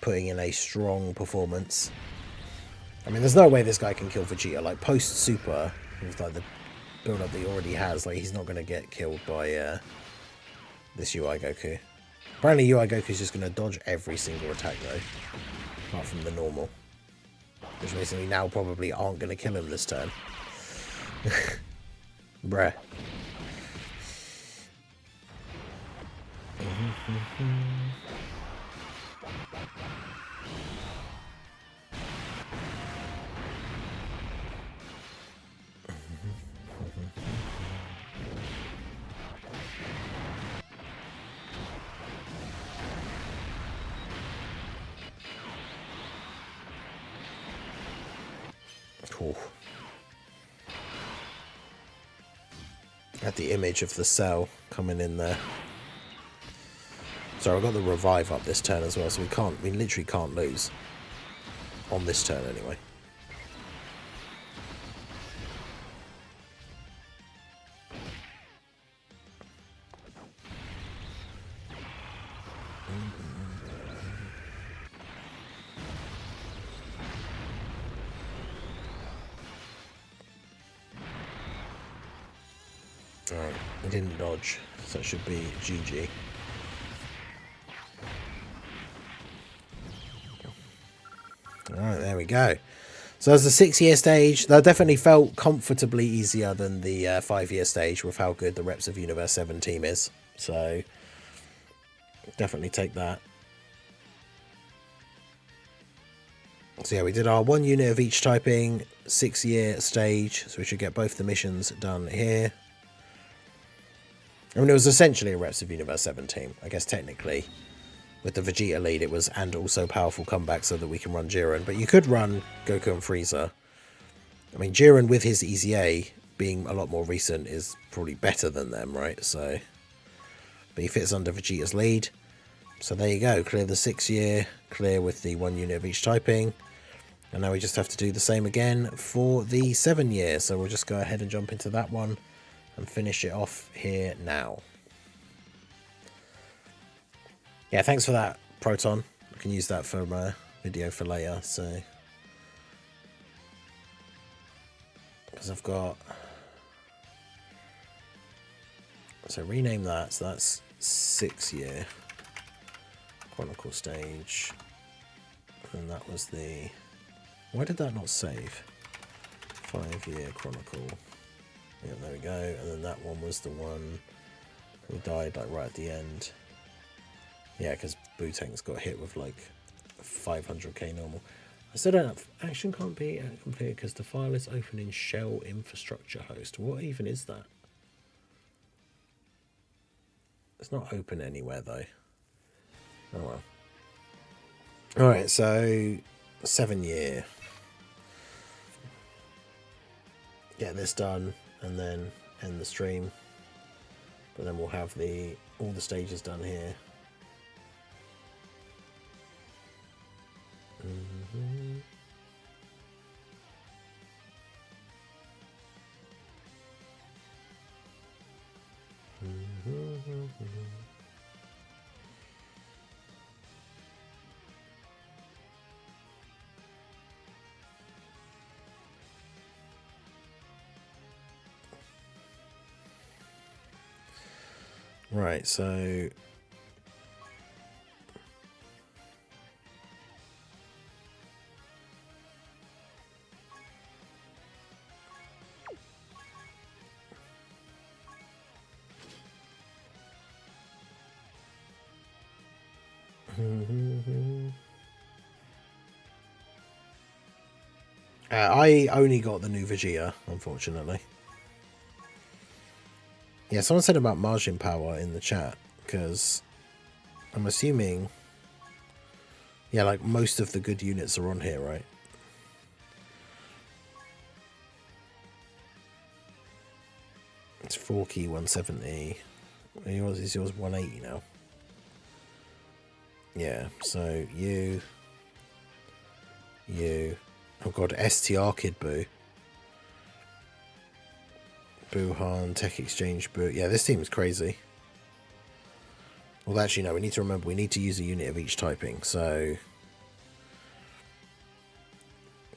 putting in a strong performance. I mean, there's no way this guy can kill Vegeta. Like, post-Super, with like the build-up that he already has, like, he's not going to get killed by this UI Goku. Apparently UI Goku's just going to dodge every single attack, though. Apart from the normal. Which means we now probably aren't going to kill him this turn. Bruh. Cool. Got the image of the cell coming in there. So I've got the revive up this turn as well, so we literally can't lose. On this turn anyway. Alright, I didn't dodge, so it should be GG. Alright, there we go. So as the 6-year stage, that definitely felt comfortably easier than the 5-year stage with how good the Reps of Universe 7 team is. So, definitely take that. So yeah, we did our 1 unit of each typing, 6-year stage, so we should get both the missions done here. I mean, it was essentially a Reps of Universe 7 team. I guess technically, with the Vegeta lead, it was and also powerful comeback so that we can run Jiren. But you could run Goku and Frieza. I mean, Jiren with his EZA being a lot more recent is probably better than them, right? So, but he fits under Vegeta's lead. So there you go. Clear the 6-year, clear with the 1 unit of each typing. And now we just have to do the same again for the 7-year. So we'll just go ahead and jump into that one and finish it off here now. Yeah, thanks for that, Proton. I can use that for my video for later, so. Because I've got. So rename that, so that's 6-year Chronicle stage. And that was the. Why did that not save? 5-year Chronicle. Yeah, there we go. And then that one was the one who died like right at the end. Yeah, because Booteng's got hit with like 500k normal. I still don't have, action can't be completed because the file is open in shell infrastructure host. What even is that? It's not open anywhere though. Oh well. Alright, so 7-year. Get this done and then end the stream. But then we'll have all the stages done here. Right, so I only got the new Vegeta, unfortunately. Yeah, someone said about margin power in the chat, because I'm assuming, yeah, like most of the good units are on here, right? It's 4 key 170. Is yours 180 now? Yeah, so you. Oh god, STR Kid Buu. Buhan, Tech Exchange Buu. Yeah, this team is crazy. Well, actually, no, we need to remember we need to use a unit of each typing, so.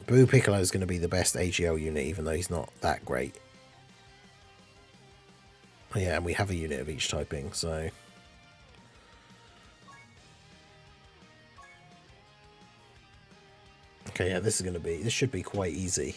Buu Piccolo is going to be the best AGL unit, even though he's not that great. Oh, yeah, and we have a unit of each typing, so. Okay, yeah, this should be quite easy.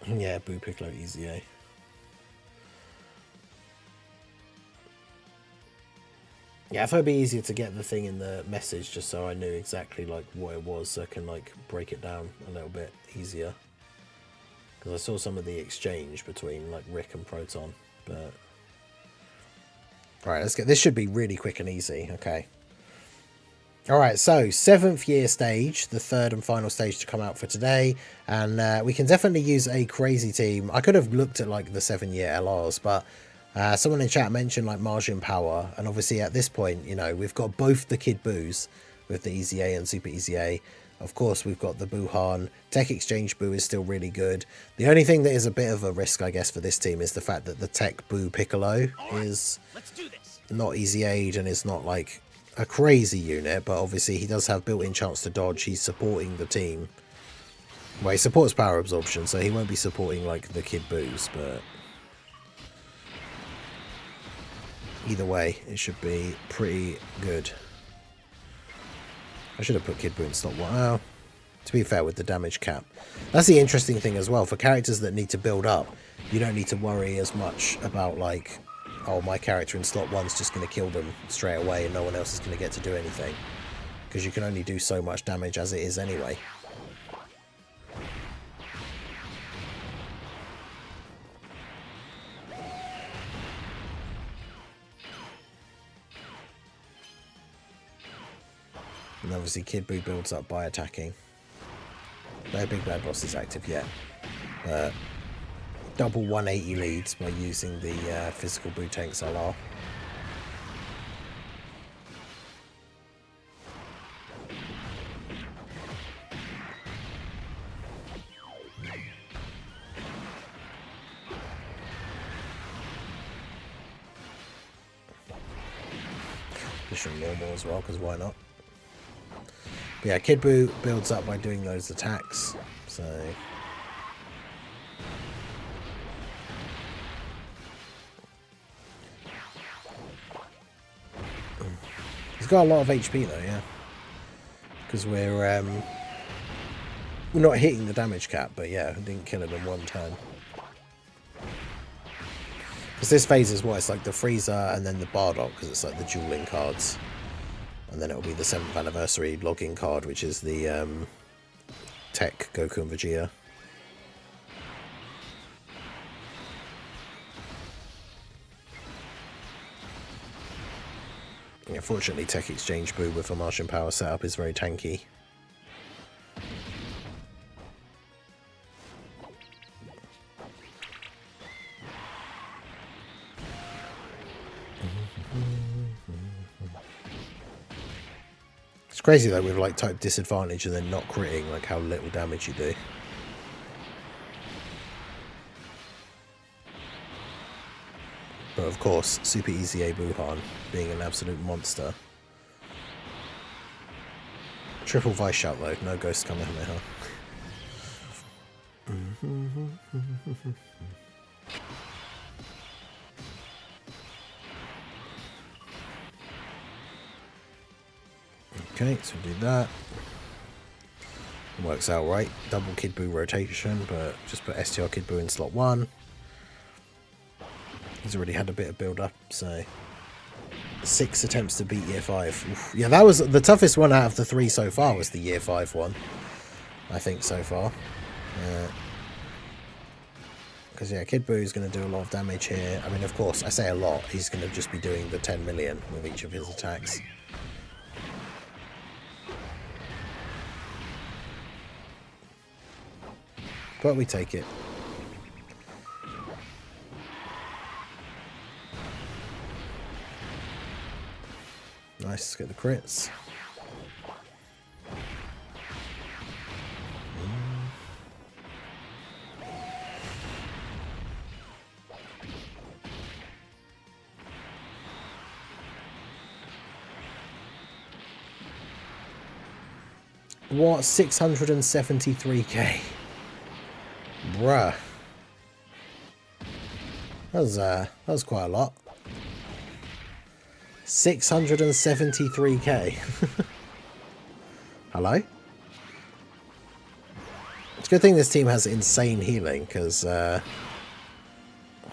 Yeah, Buu Piccolo easy, eh? Yeah, I thought it'd be easier to get the thing in the message just so I knew exactly like what it was, so I can like break it down a little bit easier. Because I saw some of the exchange between like Rick and Proton, but alright, let's get this. Should be really quick and easy. Okay. Alright, so 7th year stage, the third and final stage to come out for today, and we can definitely use a crazy team. I could have looked at like the 7-year LRs, but someone in chat mentioned like margin power, and obviously at this point, you know, we've got both the Kid Boos with the Easy A and Super Easy A. Of course, we've got the Buhan. Tech Exchange Buu is still really good. The only thing that is a bit of a risk, I guess, for this team is the fact that the Tech Buu Piccolo is not Easy Aid and is not like a crazy unit, but obviously he does have built-in chance to dodge. He's supporting the team. Well, he supports power absorption, so he won't be supporting like the Kid Boos, but either way, it should be pretty good. I should have put Kid Buu in slot 1. Well, to be fair, with the damage cap. That's the interesting thing as well. For characters that need to build up, you don't need to worry as much about like, oh, my character in slot 1's just going to kill them straight away and no one else is going to get to do anything. Because you can only do so much damage as it is anyway. And obviously Kid Buu builds up by attacking. No Big Bad Boss is active yet. Double 180 leads by using the physical Buu Tanks LR. Just from normal as well, because why not? But yeah, Kid Buu builds up by doing those attacks, so he's got a lot of HP though, yeah. Because we're not hitting the damage cap, but yeah, didn't kill him in one turn. Because this phase is what? It's like the Frieza and then the Bardock, because it's like the dueling cards. And then it'll be the 7th anniversary login card, which is the Tech Goku and Vegeta. Yeah, fortunately, Tech Exchange Buu with a Martian Power setup is very tanky. It's crazy though with like type disadvantage and then not critting, like how little damage you do. But of course, Super Easy A Buhan being an absolute monster. Triple Vice Shout though, no Ghost Kamehameha. Okay, so do that. Works out right. Double Kid Buu rotation, but just put STR Kid Buu in slot 1. He's already had a bit of build up, so 6 attempts to beat year 5. Oof. Yeah, that was the toughest one out of the 3 so far, was the year 5 one, I think, so far. Because yeah, Kid Buu is going to do a lot of damage here. I mean, of course, I say a lot. He's going to just be doing the 10 million with each of his attacks. But we take it. Nice, get the crits. What? 673k? Bruh. That was quite a lot. 673k. Hello? It's a good thing this team has insane healing, because oh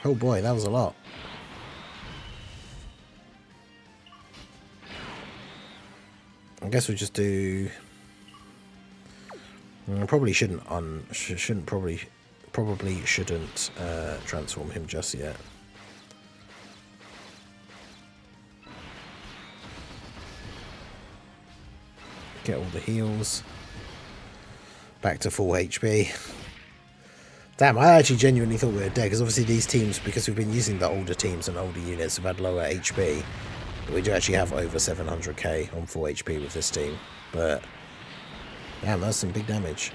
boy, that was a lot. I guess we just do. I probably shouldn't transform him just yet. Get all the heals. Back to full HP. Damn, I actually genuinely thought we were dead, because obviously these teams, because we've been using the older teams and older units, have had lower HP. But we do actually have over 700k on full HP with this team. But damn, that's some big damage.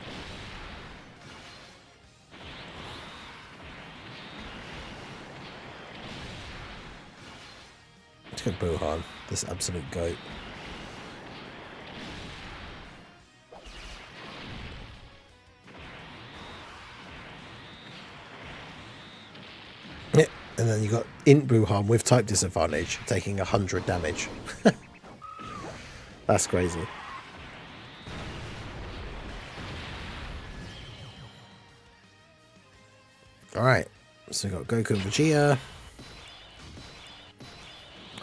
Let's go Buhan, this absolute goat. Yeah, and then you got Int Buhan with type disadvantage, taking 100 damage. That's crazy. Alright, so we've got Goku and Vegeta.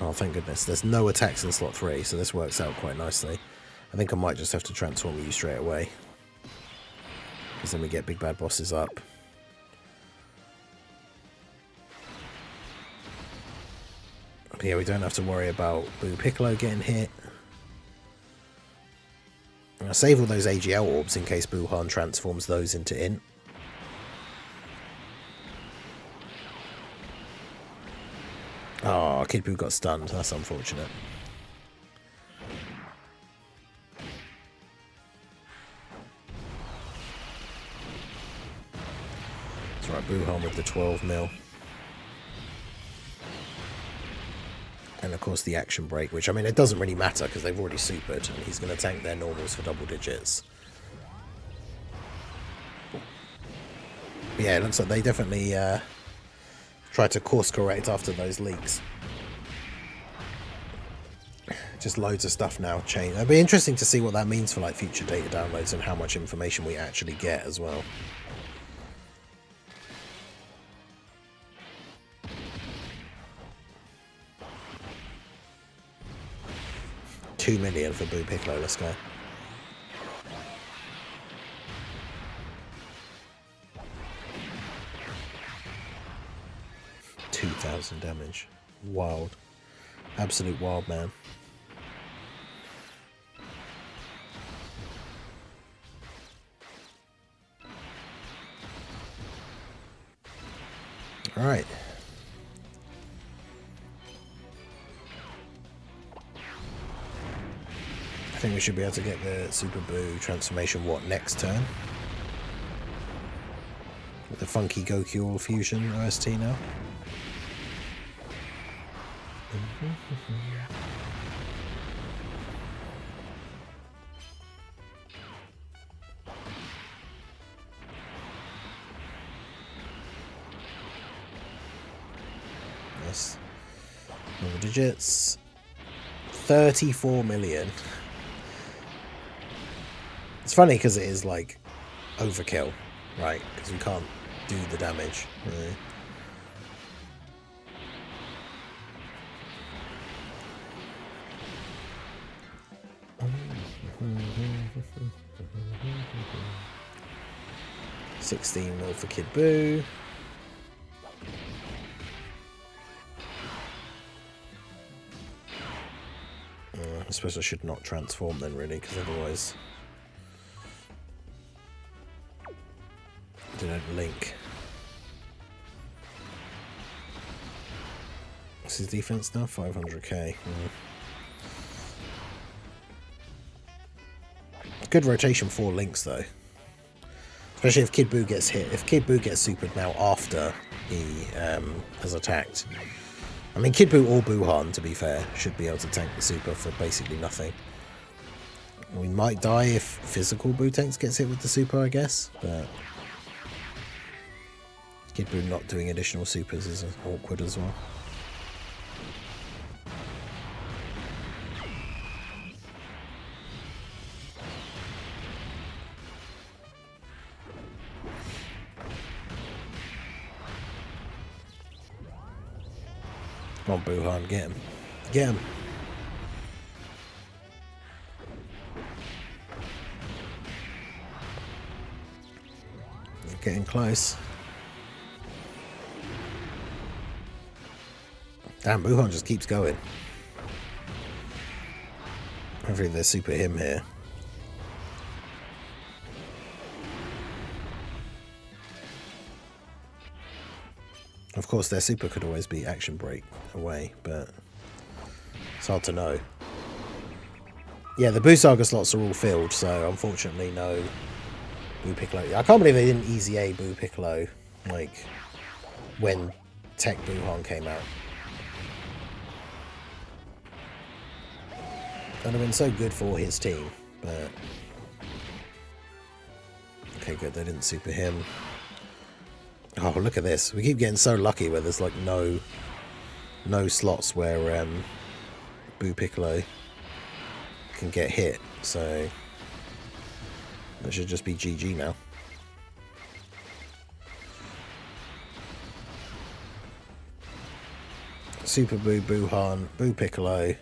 Oh, thank goodness. There's no attacks in slot 3, so this works out quite nicely. I think I might just have to transform you straight away, because then we get big bad bosses up. But yeah, we don't have to worry about Blue Piccolo getting hit. I'll save all those AGL orbs in case Buhan transforms those into Int. Oh, Kid Buu got stunned. That's unfortunate. That's right, Buhan with the 12 mil. And of course the action break, which, I mean, it doesn't really matter because they've already supered and he's going to tank their normals for double digits. Yeah, it looks like they definitely tried to course correct after those leaks. Just loads of stuff now changed. It'll be interesting to see what that means for like future data downloads and how much information we actually get as well. $2 million for Blue Piccolo, let's go. $2,000 damage. Wild. Absolute wild, man. Alright. I think we should be able to get the Super Buu transformation, what, next turn? With the funky Goku All Fusion OST now. Nice. Double digits. 34 million. It's funny because it is like overkill, right? Because we can't do the damage. Really. $16 mil for Kid Buu. I suppose I should not transform then, really, because otherwise they don't link. What's his defense now? 500k. Good rotation for links, though. Especially if Kid Buu gets hit. If Kid Buu gets supered now after he has attacked. I mean, Kid Buu or Buuhan, to be fair, should be able to tank the super for basically nothing. We might die if physical Buu tanks gets hit with the super, I guess. But Kid Buu not doing additional supers is awkward as well. Come on, Buuhan, get him. Get him. You're getting close. Damn, Buuhan just keeps going. Hopefully they super him here. Of course, their super could always be action break away, but it's hard to know. Yeah, the Buu Saga slots are all filled, so unfortunately no Buu Piccolo. I can't believe they didn't easy A Buu Piccolo, like, when Tech Buuhan came out. That would have been so good for his team, but... Okay, good, they didn't super him. Oh, look at this. We keep getting so lucky where there's like no slots where Buu Piccolo can get hit. So that should just be GG now. Super Buu, Buuhan, Buu Piccolo.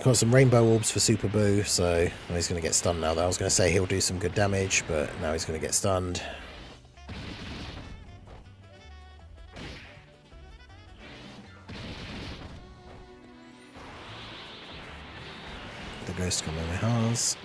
Got some rainbow orbs for Super Buu, so he's going to get stunned now. Though I was going to say he'll do some good damage, but now he's going to get stunned. The Ghost Kamehamehas.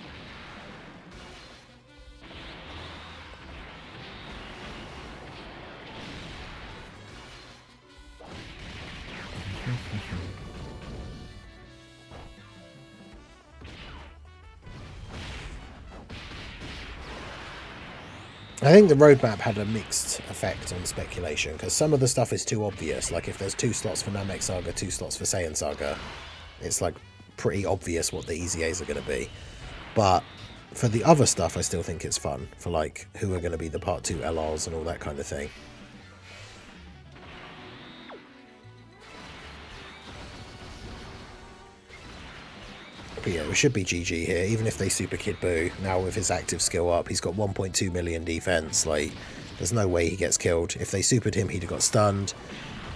I think the roadmap had a mixed effect on speculation, because some of the stuff is too obvious. Like if there's 2 slots for Namek Saga, 2 slots for Saiyan Saga, it's like pretty obvious what the easy A's are going to be. But for the other stuff, I still think it's fun. For like who are going to be the Part 2 LRs and all that kind of thing. But yeah, it should be GG here, even if they super Kid Buu. Now with his active skill up, he's got 1.2 million defense. Like, there's no way he gets killed. If they supered him, he'd have got stunned.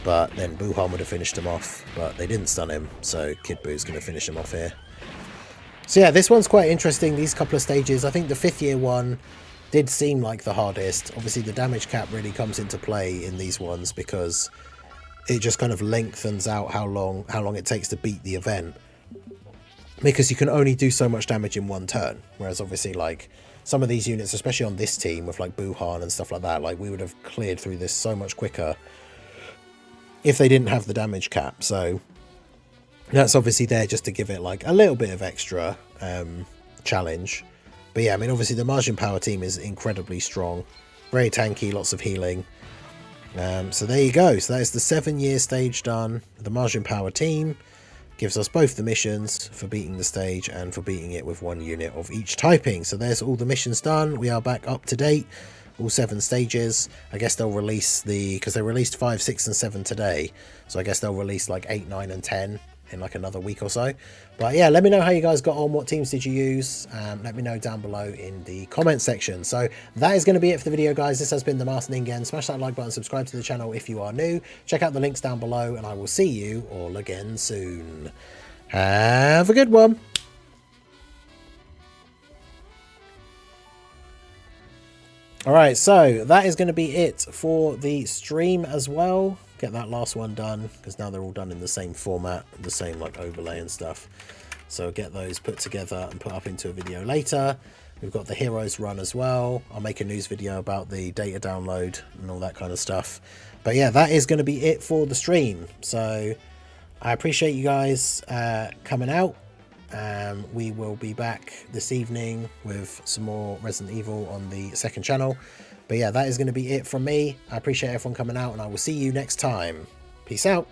But then Buuhan would have finished him off. But they didn't stun him, so Kid Buu's going to finish him off here. So yeah, this one's quite interesting, these couple of stages. I think the 5th year one did seem like the hardest. Obviously, the damage cap really comes into play in these ones because it just kind of lengthens out how long it takes to beat the event. Because you can only do so much damage in one turn. Whereas obviously, like, some of these units, especially on this team with like Buuhan and stuff like that, like we would have cleared through this so much quicker if they didn't have the damage cap. So that's obviously there just to give it like a little bit of extra challenge. But yeah, I mean, obviously the Margin Power team is incredibly strong, very tanky, lots of healing. So there you go. So that is the 7-year stage done. The Margin Power team gives us both the missions for beating the stage and for beating it with 1 unit of each typing. So there's all the missions done. We are back up to date all 7 stages. I guess they'll release because they released 5, 6 and 7 today, so I guess they'll release like 8, 9 and 10 in like another week or so. But yeah, let me know how you guys got on. What teams did you use? Let me know down below in the comment section. So that is going to be it for the video, guys. This has been the Master Ningen. Smash that like button, subscribe to the channel if you are new, check out the links down below, and I will see you all again soon. Have a good one. Alright, so that is going to be it for the stream as well. Get that last one done, because now they're all done in the same format, the same like overlay and stuff. So get those put together and put up into a video later. We've got the Heroes run as well. I'll make a news video about the data download and all that kind of stuff. But yeah, that is going to be it for the stream. So I appreciate you guys coming out. We will be back this evening with some more Resident Evil on the second channel. But yeah, that is going to be it from me. I appreciate everyone coming out, and I will see you next time. Peace out.